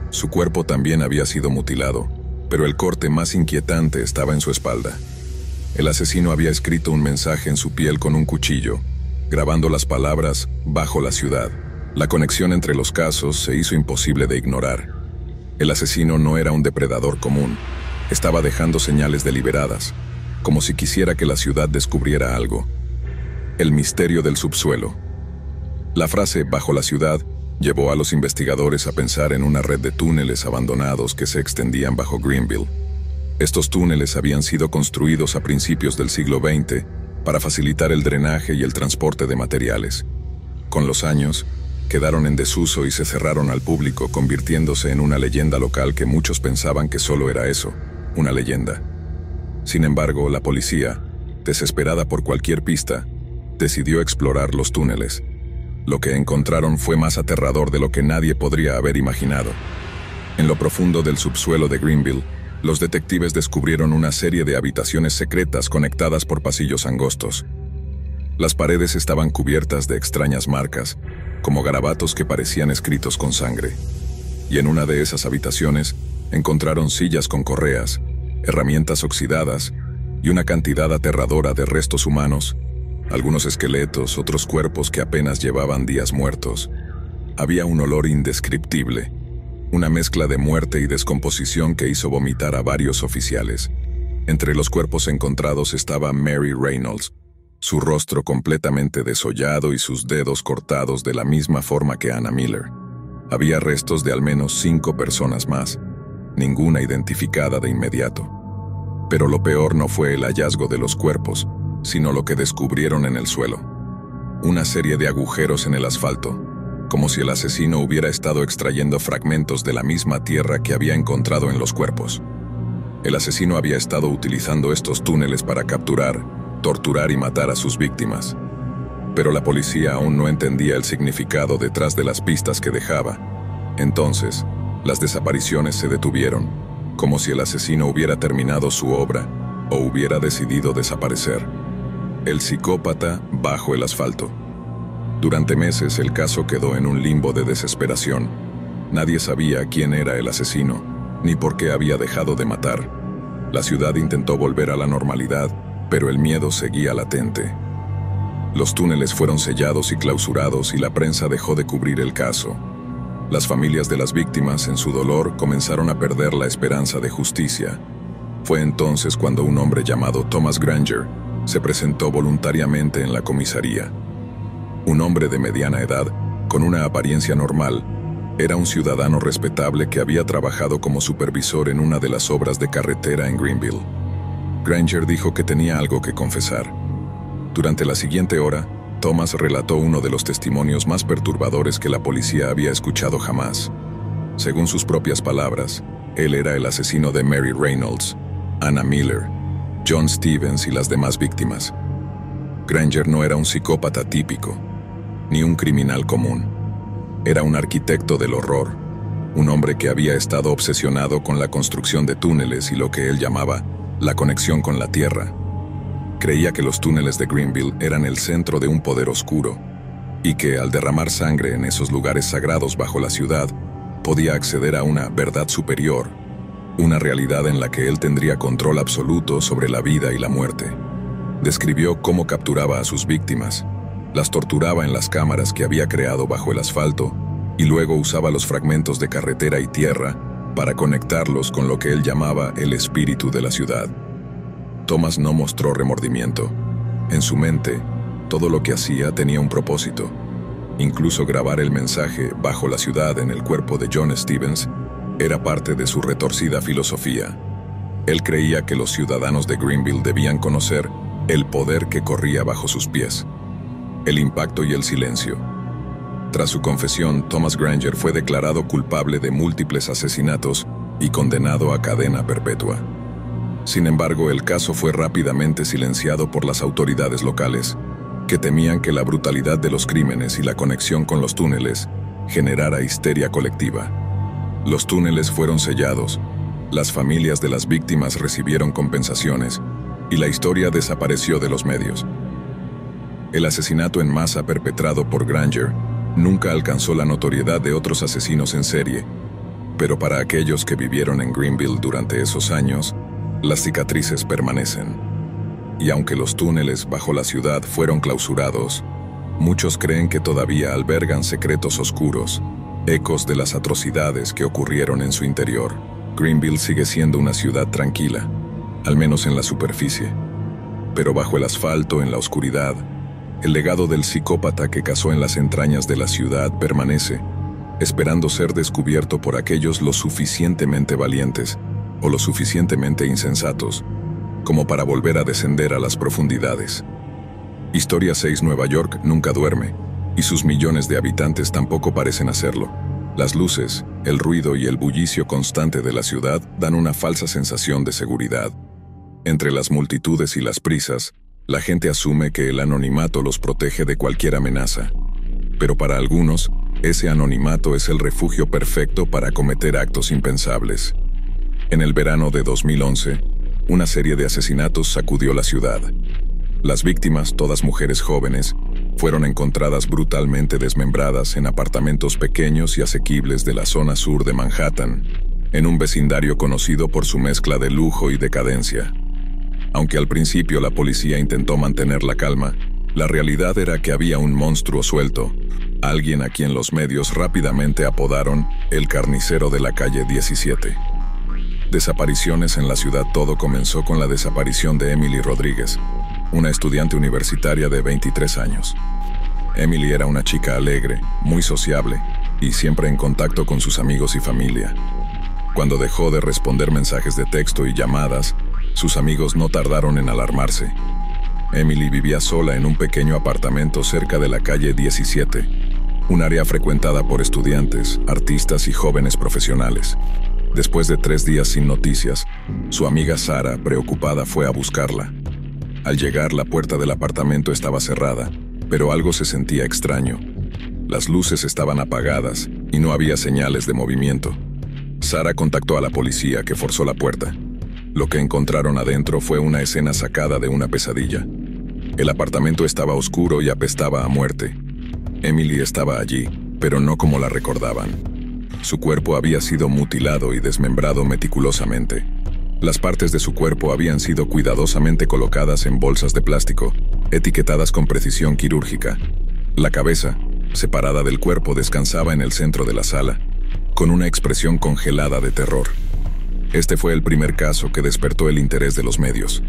A: Su cuerpo también había sido mutilado, pero el corte más inquietante estaba en su espalda. El asesino había escrito un mensaje en su piel con un cuchillo, grabando las palabras «Bajo la ciudad». La conexión entre los casos se hizo imposible de ignorar. El asesino no era un depredador común. Estaba dejando señales deliberadas, como si quisiera que la ciudad descubriera algo. El misterio del subsuelo. La frase «bajo la ciudad» llevó a los investigadores a pensar en una red de túneles abandonados que se extendían bajo Greenville. Estos túneles habían sido construidos a principios del siglo XX para facilitar el drenaje y el transporte de materiales. Con los años, quedaron en desuso y se cerraron al público, convirtiéndose en una leyenda local que muchos pensaban que solo era eso, una leyenda. Sin embargo, la policía, desesperada por cualquier pista, decidió explorar los túneles. Lo que encontraron fue más aterrador de lo que nadie podría haber imaginado. En lo profundo del subsuelo de Greenville, los detectives descubrieron una serie de habitaciones secretas conectadas por pasillos angostos. Las paredes estaban cubiertas de extrañas marcas, como garabatos que parecían escritos con sangre. Y en una de esas habitaciones encontraron sillas con correas, herramientas oxidadas y una cantidad aterradora de restos humanos, algunos esqueletos, otros cuerpos que apenas llevaban días muertos. Había un olor indescriptible, una mezcla de muerte y descomposición que hizo vomitar a varios oficiales. Entre los cuerpos encontrados estaba Mary Reynolds, su rostro completamente desollado y sus dedos cortados de la misma forma que Anna Miller. Había restos de al menos 5 personas más, ninguna identificada de inmediato. Pero lo peor no fue el hallazgo de los cuerpos, sino lo que descubrieron en el suelo. Una serie de agujeros en el asfalto, como si el asesino hubiera estado extrayendo fragmentos de la misma tierra que había encontrado en los cuerpos. El asesino había estado utilizando estos túneles para capturar, torturar y matar a sus víctimas. Pero la policía aún no entendía el significado detrás de las pistas que dejaba. Entonces, las desapariciones se detuvieron, como si el asesino hubiera terminado su obra o hubiera decidido desaparecer. El psicópata bajo el asfalto. Durante meses el caso quedó en un limbo de desesperación. Nadie sabía quién era el asesino, ni por qué había dejado de matar. La ciudad intentó volver a la normalidad, pero el miedo seguía latente. Los túneles fueron sellados y clausurados y la prensa dejó de cubrir el caso. Las familias de las víctimas, en su dolor, comenzaron a perder la esperanza de justicia. Fue entonces cuando un hombre llamado Thomas Granger se presentó voluntariamente en la comisaría. Un hombre de mediana edad, con una apariencia normal, era un ciudadano respetable que había trabajado como supervisor en una de las obras de carretera en Greenville. Granger dijo que tenía algo que confesar. Durante la siguiente hora, Thomas relató uno de los testimonios más perturbadores que la policía había escuchado jamás. Según sus propias palabras, él era el asesino de Mary Reynolds, Anna Miller, John Stevens y las demás víctimas. Granger no era un psicópata típico, ni un criminal común. Era un arquitecto del horror, un hombre que había estado obsesionado con la construcción de túneles y lo que él llamaba la conexión con la tierra. Creía que los túneles de Greenville eran el centro de un poder oscuro, y que al derramar sangre en esos lugares sagrados bajo la ciudad, podía acceder a una verdad superior, una realidad en la que él tendría control absoluto sobre la vida y la muerte. Describió cómo capturaba a sus víctimas, las torturaba en las cámaras que había creado bajo el asfalto y luego usaba los fragmentos de carretera y tierra para conectarlos con lo que él llamaba el espíritu de la ciudad. Thomas no mostró remordimiento. En su mente, todo lo que hacía tenía un propósito. Incluso grabar el mensaje bajo la ciudad en el cuerpo de John Stevens era parte de su retorcida filosofía. Él creía que los ciudadanos de Greenville debían conocer el poder que corría bajo sus pies, el impacto y el silencio. Tras su confesión, Thomas Granger fue declarado culpable de múltiples asesinatos y condenado a cadena perpetua. Sin embargo, el caso fue rápidamente silenciado por las autoridades locales, que temían que la brutalidad de los crímenes y la conexión con los túneles generara histeria colectiva. Los túneles fueron sellados, las familias de las víctimas recibieron compensaciones y la historia desapareció de los medios. El asesinato en masa perpetrado por Granger nunca alcanzó la notoriedad de otros asesinos en serie, pero para aquellos que vivieron en Greenville durante esos años, las cicatrices permanecen. Y aunque los túneles bajo la ciudad fueron clausurados, muchos creen que todavía albergan secretos oscuros, ecos de las atrocidades que ocurrieron en su interior. Greenville sigue siendo una ciudad tranquila, al menos en la superficie. Pero bajo el asfalto, en la oscuridad, el legado del psicópata que cazó en las entrañas de la ciudad permanece, esperando ser descubierto por aquellos lo suficientemente valientes o lo suficientemente insensatos como para volver a descender a las profundidades. Historia 6 Nueva York nunca duerme, y sus millones de habitantes tampoco parecen hacerlo. Las luces, el ruido y el bullicio constante de la ciudad dan una falsa sensación de seguridad. Entre las multitudes y las prisas, la gente asume que el anonimato los protege de cualquier amenaza. Pero para algunos, ese anonimato es el refugio perfecto para cometer actos impensables. En el verano de 2011, una serie de asesinatos sacudió la ciudad. Las víctimas, todas mujeres jóvenes, fueron encontradas brutalmente desmembradas en apartamentos pequeños y asequibles de la zona sur de Manhattan, en un vecindario conocido por su mezcla de lujo y decadencia. Aunque al principio la policía intentó mantener la calma, la realidad era que había un monstruo suelto, alguien a quien los medios rápidamente apodaron el carnicero de la calle 17. Desapariciones en la ciudad. Todo comenzó con la desaparición de Emily Rodríguez, una estudiante universitaria de 23 años. Emily era una chica alegre, muy sociable y siempre en contacto con sus amigos y familia. Cuando dejó de responder mensajes de texto y llamadas, sus amigos no tardaron en alarmarse. Emily vivía sola en un pequeño apartamento cerca de la calle 17, un área frecuentada por estudiantes, artistas y jóvenes profesionales. Después de 3 días sin noticias, su amiga Sara, preocupada, fue a buscarla. Al llegar, la puerta del apartamento estaba cerrada, pero algo se sentía extraño. Las luces estaban apagadas y no había señales de movimiento. Sara contactó a la policía, que forzó la puerta. Lo que encontraron adentro fue una escena sacada de una pesadilla. El apartamento estaba oscuro y apestaba a muerte. Emily estaba allí, pero no como la recordaban. Su cuerpo había sido mutilado y desmembrado meticulosamente. Las partes de su cuerpo habían sido cuidadosamente colocadas en bolsas de plástico, etiquetadas con precisión quirúrgica. La cabeza, separada del cuerpo, descansaba en el centro de la sala, con una expresión congelada de terror. Este fue el primer caso que despertó el interés de los medios.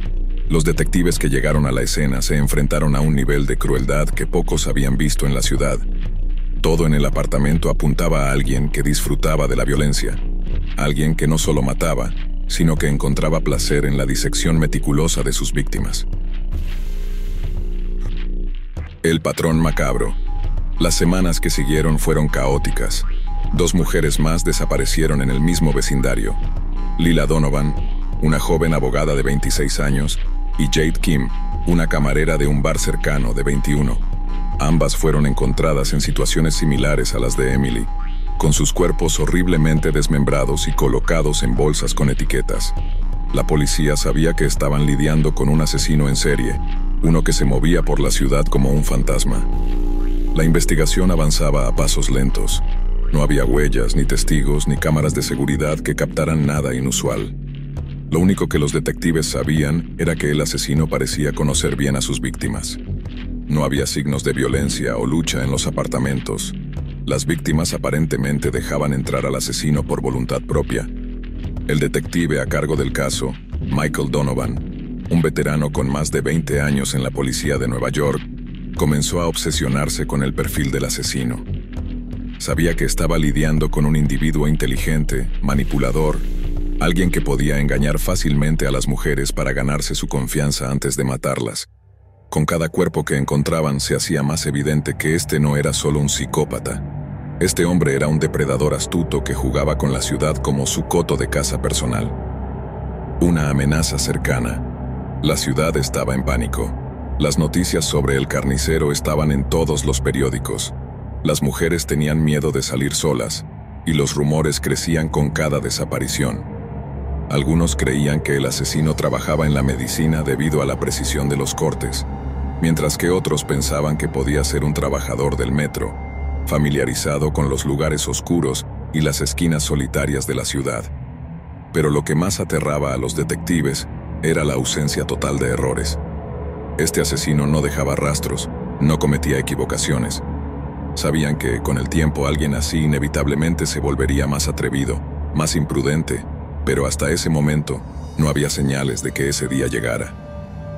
A: Los detectives que llegaron a la escena se enfrentaron a un nivel de crueldad que pocos habían visto en la ciudad. Todo en el apartamento apuntaba a alguien que disfrutaba de la violencia, alguien que no solo mataba, sino que encontraba placer en la disección meticulosa de sus víctimas. El patrón macabro. Las semanas que siguieron fueron caóticas. 2 mujeres más desaparecieron en el mismo vecindario: Lila Donovan, una joven abogada de 26 años, y Jade Kim, una camarera de un bar cercano de 21. Ambas fueron encontradas en situaciones similares a las de Emily, con sus cuerpos horriblemente desmembrados y colocados en bolsas con etiquetas. La policía sabía que estaban lidiando con un asesino en serie, uno que se movía por la ciudad como un fantasma. La investigación avanzaba a pasos lentos. No había huellas, ni testigos, ni cámaras de seguridad que captaran nada inusual. Lo único que los detectives sabían era que el asesino parecía conocer bien a sus víctimas. No había signos de violencia o lucha en los apartamentos. Las víctimas aparentemente dejaban entrar al asesino por voluntad propia. El detective a cargo del caso, Michael Donovan, un veterano con más de 20 años en la policía de Nueva York, comenzó a obsesionarse con el perfil del asesino. Sabía que estaba lidiando con un individuo inteligente, manipulador, alguien que podía engañar fácilmente a las mujeres para ganarse su confianza antes de matarlas. Con cada cuerpo que encontraban se hacía más evidente que este no era solo un psicópata. Este hombre era un depredador astuto que jugaba con la ciudad como su coto de caza personal. Una amenaza cercana. La ciudad estaba en pánico. Las noticias sobre el carnicero estaban en todos los periódicos. Las mujeres tenían miedo de salir solas, y los rumores crecían con cada desaparición. Algunos creían que el asesino trabajaba en la medicina debido a la precisión de los cortes, mientras que otros pensaban que podía ser un trabajador del metro, familiarizado con los lugares oscuros y las esquinas solitarias de la ciudad. Pero lo que más aterraba a los detectives era la ausencia total de errores. Este asesino no dejaba rastros, no cometía equivocaciones. Sabían que, con el tiempo, alguien así inevitablemente se volvería más atrevido, más imprudente, pero hasta ese momento no había señales de que ese día llegara.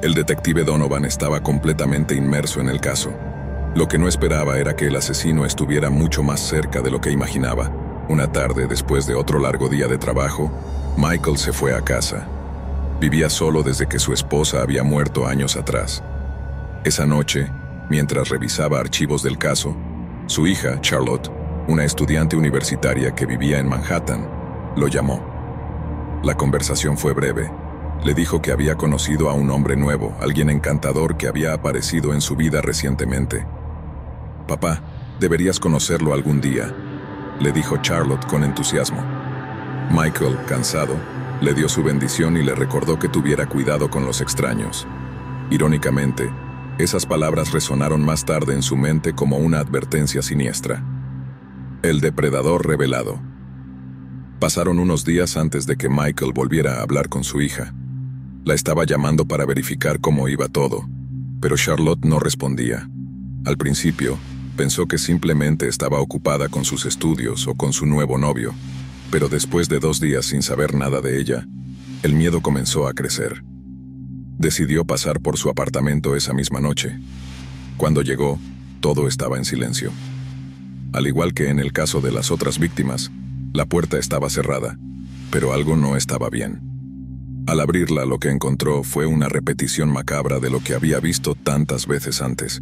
A: El detective Donovan estaba completamente inmerso en el caso. Lo que no esperaba era que el asesino estuviera mucho más cerca de lo que imaginaba. Una tarde, después de otro largo día de trabajo, Michael se fue a casa. Vivía solo desde que su esposa había muerto años atrás. Esa noche, mientras revisaba archivos del caso, su hija, Charlotte, una estudiante universitaria que vivía en Manhattan, lo llamó. La conversación fue breve. Le dijo que había conocido a un hombre nuevo, alguien encantador que había aparecido en su vida recientemente. «Papá, deberías conocerlo algún día», le dijo Charlotte con entusiasmo. Michael, cansado, le dio su bendición y le recordó que tuviera cuidado con los extraños. Irónicamente, esas palabras resonaron más tarde en su mente como una advertencia siniestra. El depredador revelado. Pasaron unos días antes de que Michael volviera a hablar con su hija. La estaba llamando para verificar cómo iba todo, pero Charlotte no respondía. Al principio, pensó que simplemente estaba ocupada con sus estudios o con su nuevo novio, pero después de 2 días sin saber nada de ella, el miedo comenzó a crecer. Decidió pasar por su apartamento esa misma noche. Cuando llegó, todo estaba en silencio. Al igual que en el caso de las otras víctimas, la puerta estaba cerrada, pero algo no estaba bien. Al abrirla, lo que encontró fue una repetición macabra de lo que había visto tantas veces antes.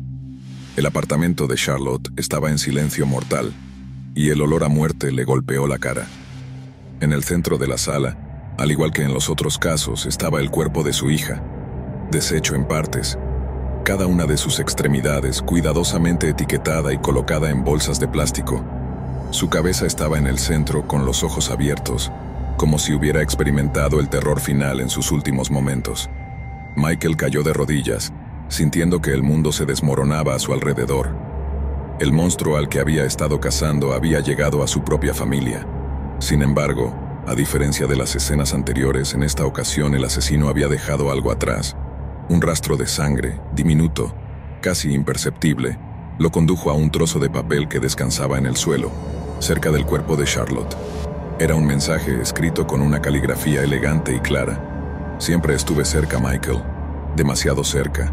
A: El apartamento de Charlotte estaba en silencio mortal, y el olor a muerte le golpeó la cara. En el centro de la sala, al igual que en los otros casos, estaba el cuerpo de su hija, deshecho en partes, cada una de sus extremidades cuidadosamente etiquetada y colocada en bolsas de plástico. Su cabeza estaba en el centro con los ojos abiertos, como si hubiera experimentado el terror final en sus últimos momentos. Michael cayó de rodillas, sintiendo que el mundo se desmoronaba a su alrededor. El monstruo al que había estado cazando había llegado a su propia familia. Sin embargo, a diferencia de las escenas anteriores, en esta ocasión el asesino había dejado algo atrás. Un rastro de sangre, diminuto, casi imperceptible, lo condujo a un trozo de papel que descansaba en el suelo, cerca del cuerpo de Charlotte. Era un mensaje escrito con una caligrafía elegante y clara. «Siempre estuve cerca, Michael. Demasiado cerca.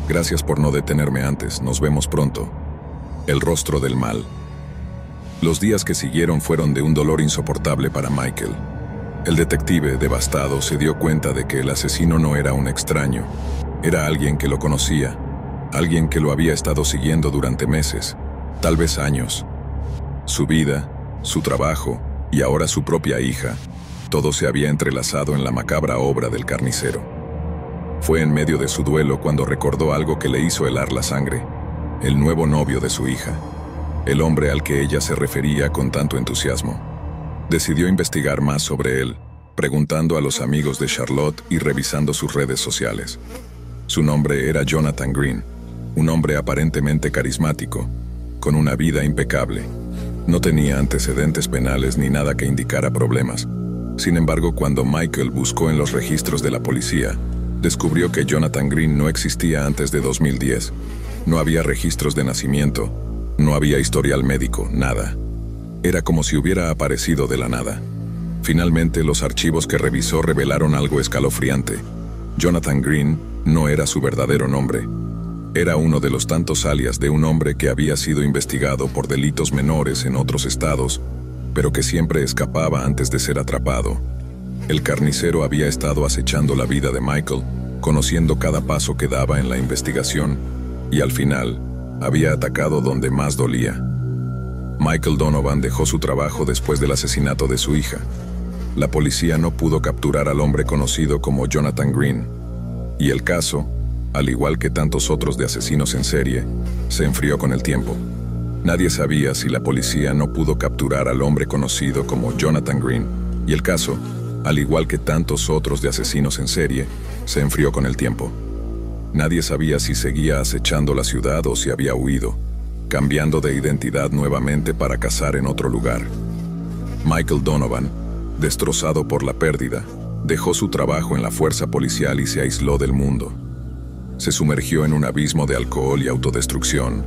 A: Gracias por no detenerme antes. Nos vemos pronto. El rostro del mal». Los días que siguieron fueron de un dolor insoportable para Michael. El detective, devastado, se dio cuenta de que el asesino no era un extraño. Era alguien que lo conocía, alguien que lo había estado siguiendo durante meses, tal vez años. Su vida, su trabajo y ahora su propia hija, todo se había entrelazado en la macabra obra del carnicero. Fue en medio de su duelo cuando recordó algo que le hizo helar la sangre: el nuevo novio de su hija, el hombre al que ella se refería con tanto entusiasmo. Decidió investigar más sobre él, preguntando a los amigos de Charlotte y revisando sus redes sociales. Su nombre era Jonathan Green, un hombre aparentemente carismático, con una vida impecable. No tenía antecedentes penales ni nada que indicara problemas. Sin embargo, cuando Michael buscó en los registros de la policía, descubrió que Jonathan Green no existía antes de 2010. No había registros de nacimiento, no había historial médico, nada. Era como si hubiera aparecido de la nada. Finalmente, los archivos que revisó revelaron algo escalofriante. Jonathan Green no era su verdadero nombre. Era uno de los tantos alias de un hombre que había sido investigado por delitos menores en otros estados, pero que siempre escapaba antes de ser atrapado. El carnicero había estado acechando la vida de Michael conociendo cada paso que daba en la investigación, y al final, había atacado donde más dolía. Michael Donovan dejó su trabajo después del asesinato de su hija. La policía no pudo capturar al hombre conocido como Jonathan Green, y el caso, al igual que tantos otros de asesinos en serie, se enfrió con el tiempo. Nadie sabía si la policía no pudo capturar al hombre conocido como Jonathan Green, y el caso, al igual que tantos otros de asesinos en serie, se enfrió con el tiempo. Nadie sabía si seguía acechando la ciudad o si había huido, cambiando de identidad nuevamente para cazar en otro lugar. Michael Donovan, destrozado por la pérdida, dejó su trabajo en la fuerza policial y se aisló del mundo. Se sumergió en un abismo de alcohol y autodestrucción,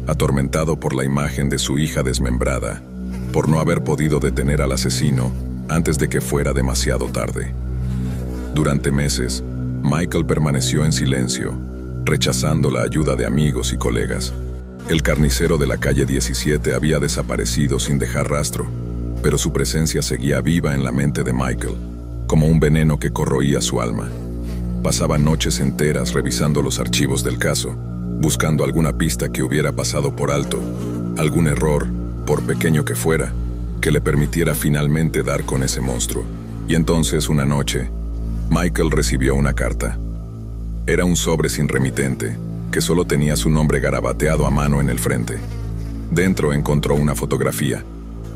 A: atormentado por la imagen de su hija desmembrada, por no haber podido detener al asesino antes de que fuera demasiado tarde. Durante meses, Michael permaneció en silencio, rechazando la ayuda de amigos y colegas. El carnicero de la calle 17 había desaparecido sin dejar rastro, pero su presencia seguía viva en la mente de Michael, como un veneno que corroía su alma. Pasaba noches enteras revisando los archivos del caso, buscando alguna pista que hubiera pasado por alto, algún error, por pequeño que fuera, que le permitiera finalmente dar con ese monstruo. Y entonces, una noche, Michael recibió una carta. Era un sobre sin remitente, que solo tenía su nombre garabateado a mano en el frente. Dentro encontró una fotografía.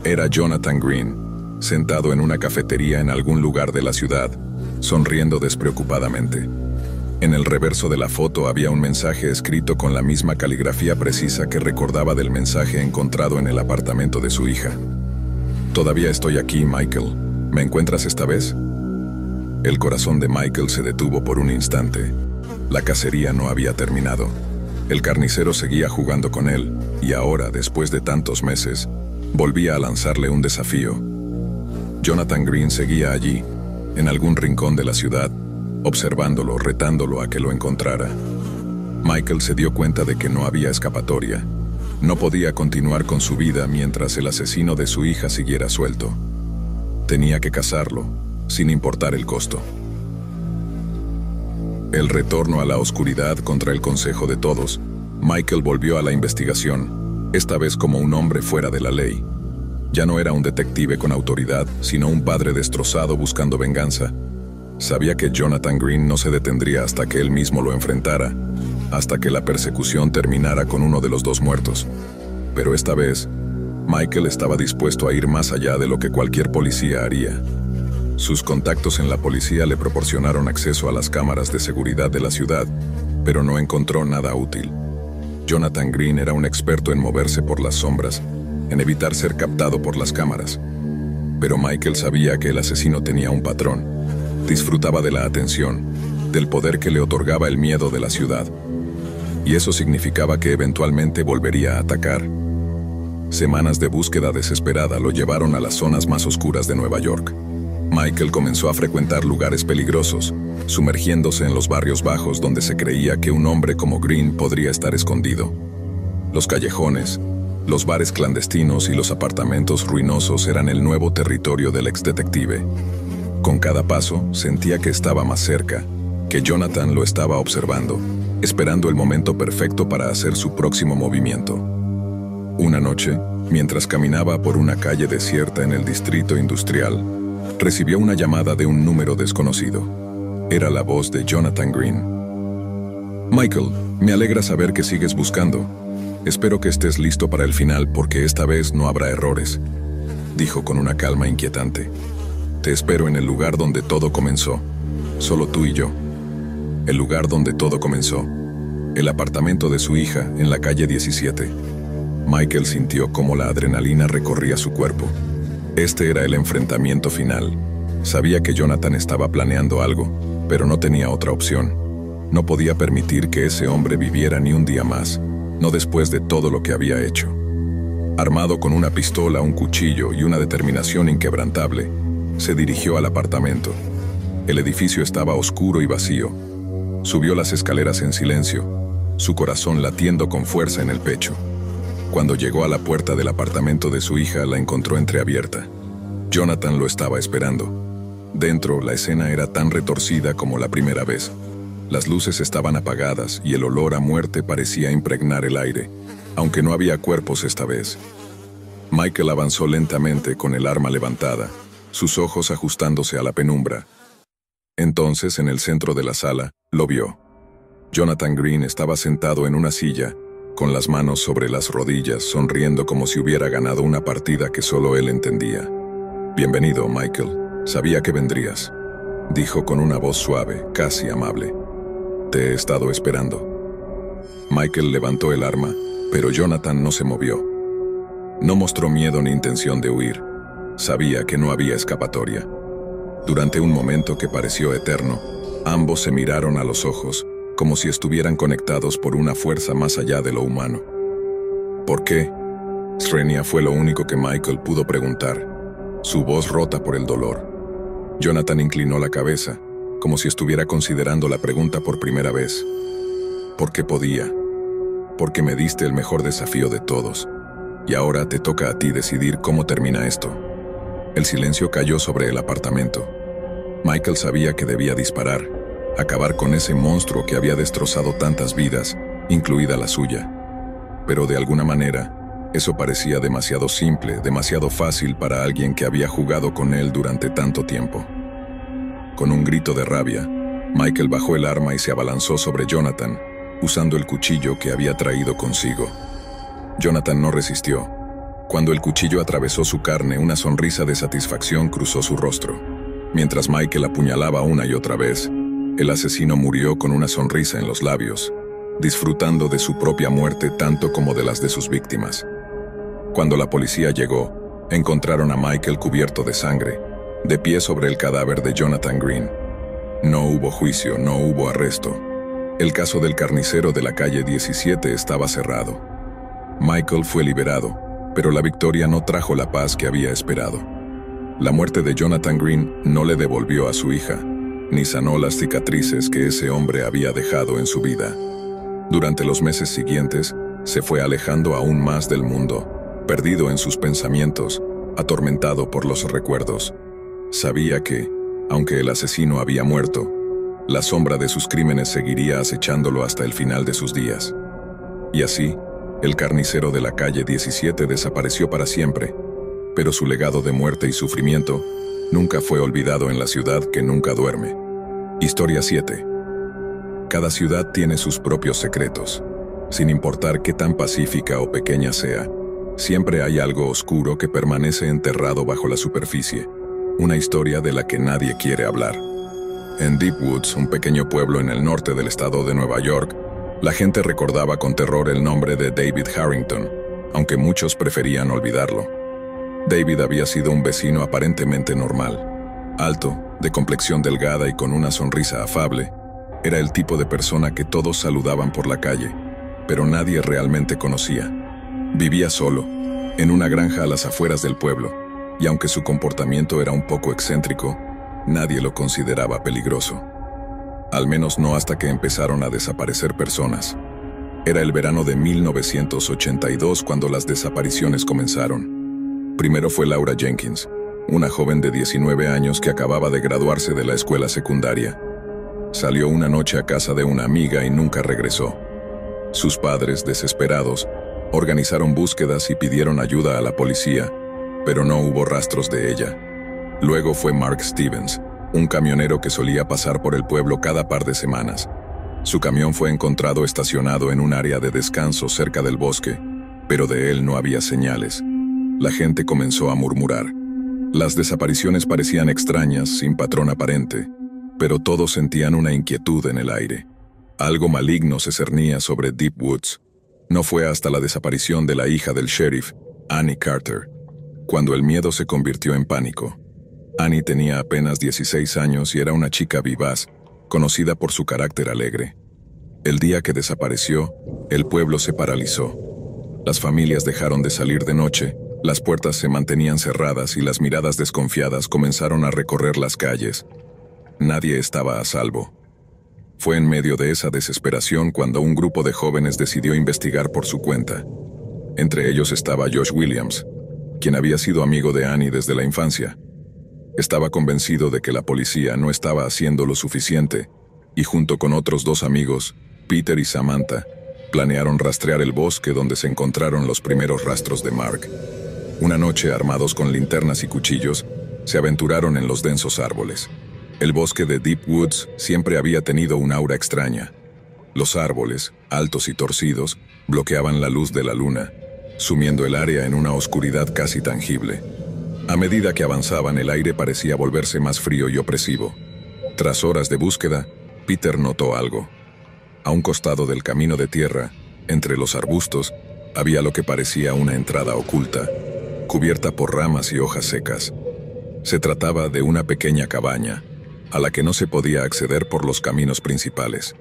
A: Era Jonathan Green, sentado en una cafetería en algún lugar de la ciudad, sonriendo despreocupadamente. En el reverso de la foto había un mensaje escrito con la misma caligrafía precisa que recordaba del mensaje encontrado en el apartamento de su hija. «Todavía estoy aquí, Michael. ¿Me encuentras esta vez?» El corazón de Michael se detuvo por un instante. La cacería no había terminado. El carnicero seguía jugando con él, y ahora, después de tantos meses, volvía a lanzarle un desafío. Jonathan Green seguía allí, en algún rincón de la ciudad, observándolo, retándolo a que lo encontrara. Michael se dio cuenta de que no había escapatoria. No podía continuar con su vida mientras el asesino de su hija siguiera suelto. Tenía que cazarlo, sin importar el costo. El retorno a la oscuridad contra el consejo de todos, Michael volvió a la investigación, esta vez como un hombre fuera de la ley. Ya no era un detective con autoridad, sino un padre destrozado buscando venganza. Sabía que Jonathan Green no se detendría hasta que él mismo lo enfrentara, hasta que la persecución terminara con uno de los dos muertos. Pero esta vez, Michael estaba dispuesto a ir más allá de lo que cualquier policía haría. Sus contactos en la policía le proporcionaron acceso a las cámaras de seguridad de la ciudad, pero no encontró nada útil. Jonathan Green era un experto en moverse por las sombras, en evitar ser captado por las cámaras. Pero Michael sabía que el asesino tenía un patrón. Disfrutaba de la atención, del poder que le otorgaba el miedo de la ciudad. Y eso significaba que eventualmente volvería a atacar. Semanas de búsqueda desesperada lo llevaron a las zonas más oscuras de Nueva York. Michael comenzó a frecuentar lugares peligrosos, sumergiéndose en los barrios bajos donde se creía que un hombre como Green podría estar escondido. Los callejones, los bares clandestinos y los apartamentos ruinosos eran el nuevo territorio del exdetective. Con cada paso, sentía que estaba más cerca, que Jonathan lo estaba observando, esperando el momento perfecto para hacer su próximo movimiento. Una noche, mientras caminaba por una calle desierta en el distrito industrial, recibió una llamada de un número desconocido. Era la voz de Jonathan Green. «Michael, me alegra saber que sigues buscando. Espero que estés listo para el final porque esta vez no habrá errores», dijo con una calma inquietante. «Te espero en el lugar donde todo comenzó. Solo tú y yo. El lugar donde todo comenzó. El apartamento de su hija en la calle 17. Michael sintió cómo la adrenalina recorría su cuerpo. Este era el enfrentamiento final. Sabía que Jonathan estaba planeando algo, pero no tenía otra opción. No podía permitir que ese hombre viviera ni un día más, no después de todo lo que había hecho. Armado con una pistola, un cuchillo y una determinación inquebrantable, se dirigió al apartamento. El edificio estaba oscuro y vacío. Subió las escaleras en silencio, su corazón latiendo con fuerza en el pecho. Cuando llegó a la puerta del apartamento de su hija, la encontró entreabierta. Jonathan lo estaba esperando. Dentro, la escena era tan retorcida como la primera vez. Las luces estaban apagadas y el olor a muerte parecía impregnar el aire, aunque no había cuerpos esta vez. Michael avanzó lentamente con el arma levantada, sus ojos ajustándose a la penumbra. Entonces, en el centro de la sala, lo vio. Jonathan Green estaba sentado en una silla, con las manos sobre las rodillas, sonriendo como si hubiera ganado una partida que solo él entendía. «Bienvenido, Michael. Sabía que vendrías», dijo con una voz suave, casi amable. «Te he estado esperando». Michael levantó el arma, pero Jonathan no se movió. No mostró miedo ni intención de huir. Sabía que no había escapatoria. Durante un momento que pareció eterno, ambos se miraron a los ojos, como si estuvieran conectados por una fuerza más allá de lo humano. «¿Por qué?», Srenia fue lo único que Michael pudo preguntar, su voz rota por el dolor. Jonathan inclinó la cabeza, como si estuviera considerando la pregunta por primera vez. «Porque podía. Porque me diste el mejor desafío de todos. Y ahora te toca a ti decidir cómo termina esto». El silencio cayó sobre el apartamento. Michael sabía que debía disparar, acabar con ese monstruo que había destrozado tantas vidas, incluida la suya. Pero de alguna manera, eso parecía demasiado simple, demasiado fácil para alguien que había jugado con él durante tanto tiempo. Con un grito de rabia, Michael bajó el arma y se abalanzó sobre Jonathan, usando el cuchillo que había traído consigo. Jonathan no resistió. Cuando el cuchillo atravesó su carne, una sonrisa de satisfacción cruzó su rostro. Mientras Michael apuñalaba una y otra vez, el asesino murió con una sonrisa en los labios, disfrutando de su propia muerte tanto como de las de sus víctimas. Cuando la policía llegó, encontraron a Michael cubierto de sangre, de pie sobre el cadáver de Jonathan Green. No hubo juicio, no hubo arresto. El caso del carnicero de la calle 17 estaba cerrado. Michael fue liberado, pero la victoria no trajo la paz que había esperado. La muerte de Jonathan Green no le devolvió a su hija, ni sanó las cicatrices que ese hombre había dejado en su vida. Durante los meses siguientes, se fue alejando aún más del mundo, perdido en sus pensamientos, atormentado por los recuerdos. Sabía que, aunque el asesino había muerto, la sombra de sus crímenes seguiría acechándolo hasta el final de sus días. Y así, el carnicero de la calle 17 desapareció para siempre, pero su legado de muerte y sufrimiento nunca fue olvidado en la ciudad que nunca duerme. Historia 7. Cada ciudad tiene sus propios secretos. Sin importar qué tan pacífica o pequeña sea, siempre hay algo oscuro que permanece enterrado bajo la superficie, una historia de la que nadie quiere hablar. En Deep Woods, un pequeño pueblo en el norte del estado de Nueva York, la gente recordaba con terror el nombre de David Harrington, aunque muchos preferían olvidarlo. David había sido un vecino aparentemente normal. Alto, de complexión delgada y con una sonrisa afable, era el tipo de persona que todos saludaban por la calle, pero nadie realmente conocía. Vivía solo, en una granja a las afueras del pueblo, y aunque su comportamiento era un poco excéntrico, nadie lo consideraba peligroso. Al menos no hasta que empezaron a desaparecer personas. Era el verano de 1982 cuando las desapariciones comenzaron. Primero fue Laura Jenkins, una joven de 19 años que acababa de graduarse de la escuela secundaria. Salió una noche a casa de una amiga y nunca regresó. Sus padres, desesperados, organizaron búsquedas y pidieron ayuda a la policía, pero no hubo rastros de ella. Luego fue Mark Stevens, un camionero que solía pasar por el pueblo cada par de semanas. Su camión fue encontrado estacionado en un área de descanso cerca del bosque, pero de él no había señales. La gente comenzó a murmurar. Las desapariciones parecían extrañas, sin patrón aparente, pero todos sentían una inquietud en el aire. Algo maligno se cernía sobre Deep Woods. No fue hasta la desaparición de la hija del sheriff, Annie Carter, cuando el miedo se convirtió en pánico. Annie tenía apenas 16 años y era una chica vivaz, conocida por su carácter alegre. El día que desapareció, el pueblo se paralizó. Las familias dejaron de salir de noche, las puertas se mantenían cerradas y las miradas desconfiadas comenzaron a recorrer las calles. Nadie estaba a salvo. Fue en medio de esa desesperación cuando un grupo de jóvenes decidió investigar por su cuenta. Entre ellos estaba Josh Williams, quien había sido amigo de Annie desde la infancia. Estaba convencido de que la policía no estaba haciendo lo suficiente y junto con otros 2 amigos, Peter y Samantha, planearon rastrear el bosque donde se encontraron los primeros rastros de Mark. Una noche, armados con linternas y cuchillos, se aventuraron en los densos árboles. El bosque de Deep Woods siempre había tenido un aura extraña. Los árboles, altos y torcidos, bloqueaban la luz de la luna, sumiendo el área en una oscuridad casi tangible. A medida que avanzaban, el aire parecía volverse más frío y opresivo. Tras horas de búsqueda, Peter notó algo. A un costado del camino de tierra, entre los arbustos, había lo que parecía una entrada oculta, cubierta por ramas y hojas secas. Se trataba de una pequeña cabaña, a la que no se podía acceder por los caminos principales.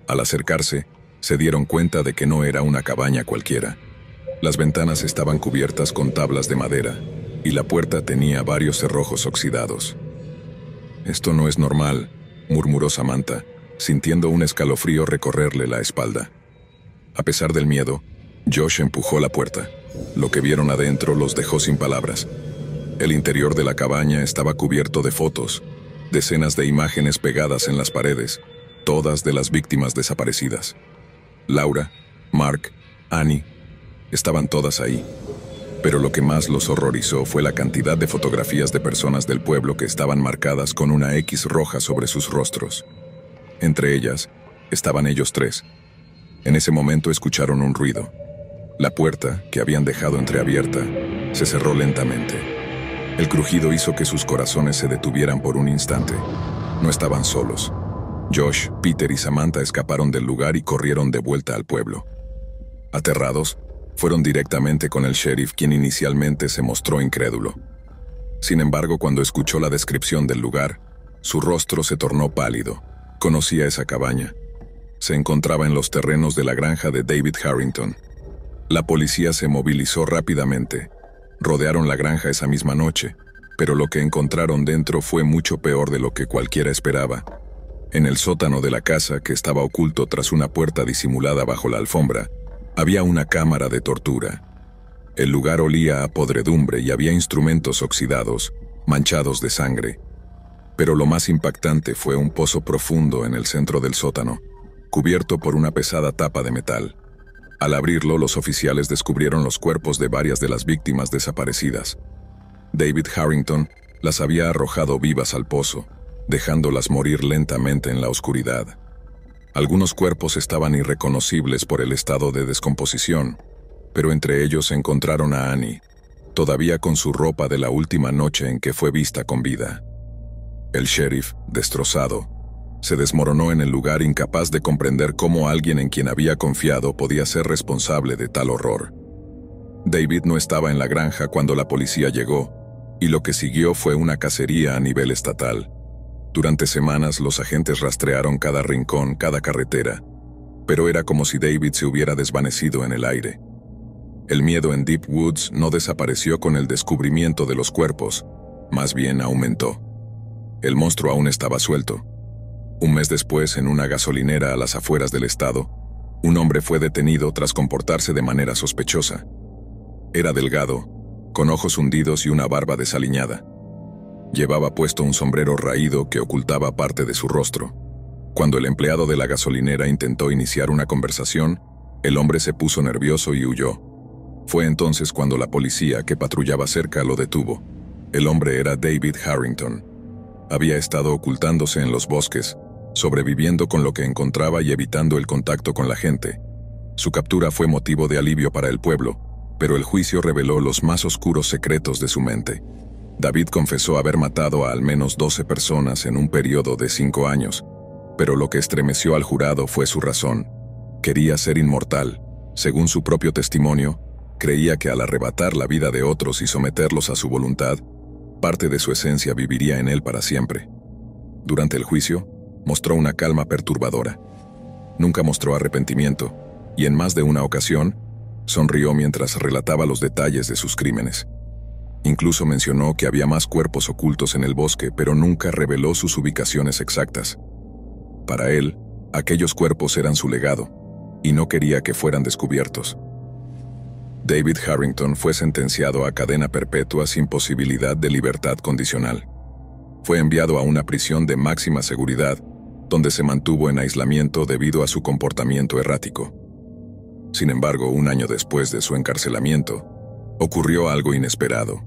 A: Al acercarse, se dieron cuenta de que no era una cabaña cualquiera. Las ventanas estaban cubiertas con tablas de madera, y la puerta tenía varios cerrojos oxidados. «Esto no es normal», murmuró Samantha, sintiendo un escalofrío recorrerle la espalda. A pesar del miedo, Josh empujó la puerta. Lo que vieron adentro los dejó sin palabras. El interior de la cabaña estaba cubierto de fotos, decenas de imágenes pegadas en las paredes, todas de las víctimas desaparecidas. Laura, Mark, Annie, estaban todas ahí. Pero lo que más los horrorizó fue la cantidad de fotografías de personas del pueblo que estaban marcadas con una X roja sobre sus rostros. Entre ellas, estaban ellos 3. En ese momento escucharon un ruido. La puerta, que habían dejado entreabierta, se cerró lentamente. El crujido hizo que sus corazones se detuvieran por un instante. No estaban solos. Josh, Peter y Samantha escaparon del lugar y corrieron de vuelta al pueblo. Aterrados, fueron directamente con el sheriff, quien inicialmente se mostró incrédulo. Sin embargo, cuando escuchó la descripción del lugar, su rostro se tornó pálido. Conocía esa cabaña. Se encontraba en los terrenos de la granja de David Harrington. La policía se movilizó rápidamente. Rodearon la granja esa misma noche, pero lo que encontraron dentro fue mucho peor de lo que cualquiera esperaba. En el sótano de la casa, que estaba oculto tras una puerta disimulada bajo la alfombra, había una cámara de tortura. El lugar olía a podredumbre y había instrumentos oxidados, manchados de sangre. Pero lo más impactante fue un pozo profundo en el centro del sótano, cubierto por una pesada tapa de metal. Al abrirlo, los oficiales descubrieron los cuerpos de varias de las víctimas desaparecidas. David Harrington las había arrojado vivas al pozo, dejándolas morir lentamente en la oscuridad. Algunos cuerpos estaban irreconocibles por el estado de descomposición, pero entre ellos se encontraron a Annie, todavía con su ropa de la última noche en que fue vista con vida. El sheriff, destrozado, se desmoronó en el lugar, incapaz de comprender cómo alguien en quien había confiado podía ser responsable de tal horror. David no estaba en la granja cuando la policía llegó, y lo que siguió fue una cacería a nivel estatal. Durante semanas los agentes rastrearon cada rincón, cada carretera, pero era como si David se hubiera desvanecido en el aire. El miedo en Deep Woods no desapareció con el descubrimiento de los cuerpos, más bien aumentó. El monstruo aún estaba suelto. Un mes después, en una gasolinera a las afueras del estado, un hombre fue detenido tras comportarse de manera sospechosa. Era delgado, con ojos hundidos y una barba desaliñada. Llevaba puesto un sombrero raído que ocultaba parte de su rostro. Cuando el empleado de la gasolinera intentó iniciar una conversación, el hombre se puso nervioso y huyó. Fue entonces cuando la policía que patrullaba cerca lo detuvo. El hombre era David Harrington. Había estado ocultándose en los bosques, sobreviviendo con lo que encontraba y evitando el contacto con la gente. Su captura fue motivo de alivio para el pueblo, pero el juicio reveló los más oscuros secretos de su mente. David confesó haber matado a al menos 12 personas en un periodo de 5 años, pero lo que estremeció al jurado fue su razón. Quería ser inmortal. Según su propio testimonio, creía que al arrebatar la vida de otros y someterlos a su voluntad, parte de su esencia viviría en él para siempre. Durante el juicio, mostró una calma perturbadora. Nunca mostró arrepentimiento, y en más de una ocasión, sonrió mientras relataba los detalles de sus crímenes. Incluso mencionó que había más cuerpos ocultos en el bosque, pero nunca reveló sus ubicaciones exactas. Para él, aquellos cuerpos eran su legado, y no quería que fueran descubiertos. David Harrington fue sentenciado a cadena perpetua sin posibilidad de libertad condicional. Fue enviado a una prisión de máxima seguridad, donde se mantuvo en aislamiento debido a su comportamiento errático. Sin embargo, un año después de su encarcelamiento, ocurrió algo inesperado.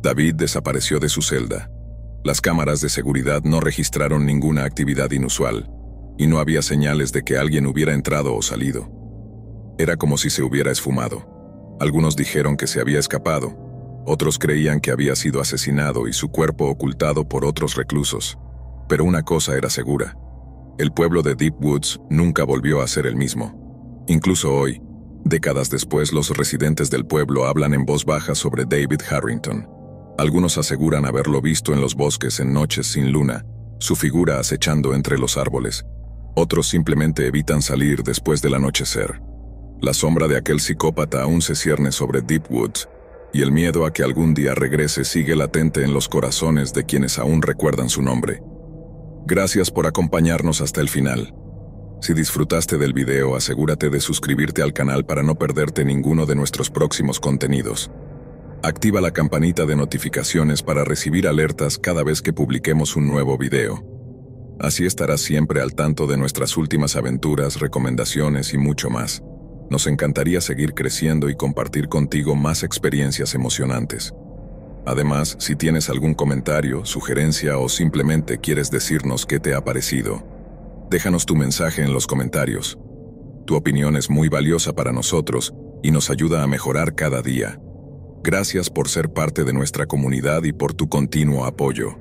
A: David desapareció de su celda. Las cámaras de seguridad no registraron ninguna actividad inusual, y no había señales de que alguien hubiera entrado o salido. Era como si se hubiera esfumado. Algunos dijeron que se había escapado, otros creían que había sido asesinado y su cuerpo ocultado por otros reclusos. Pero una cosa era segura: el pueblo de Deep Woods nunca volvió a ser el mismo. Incluso hoy, décadas después, los residentes del pueblo hablan en voz baja sobre David Harrington. Algunos aseguran haberlo visto en los bosques en noches sin luna, su figura acechando entre los árboles. Otros simplemente evitan salir después del anochecer. La sombra de aquel psicópata aún se cierne sobre Deep Woods, y el miedo a que algún día regrese sigue latente en los corazones de quienes aún recuerdan su nombre. Gracias por acompañarnos hasta el final. Si disfrutaste del video, asegúrate de suscribirte al canal para no perderte ninguno de nuestros próximos contenidos. Activa la campanita de notificaciones para recibir alertas cada vez que publiquemos un nuevo video. Así estarás siempre al tanto de nuestras últimas aventuras, recomendaciones y mucho más. Nos encantaría seguir creciendo y compartir contigo más experiencias emocionantes. Además, si tienes algún comentario, sugerencia o simplemente quieres decirnos qué te ha parecido, déjanos tu mensaje en los comentarios. Tu opinión es muy valiosa para nosotros y nos ayuda a mejorar cada día. Gracias por ser parte de nuestra comunidad y por tu continuo apoyo.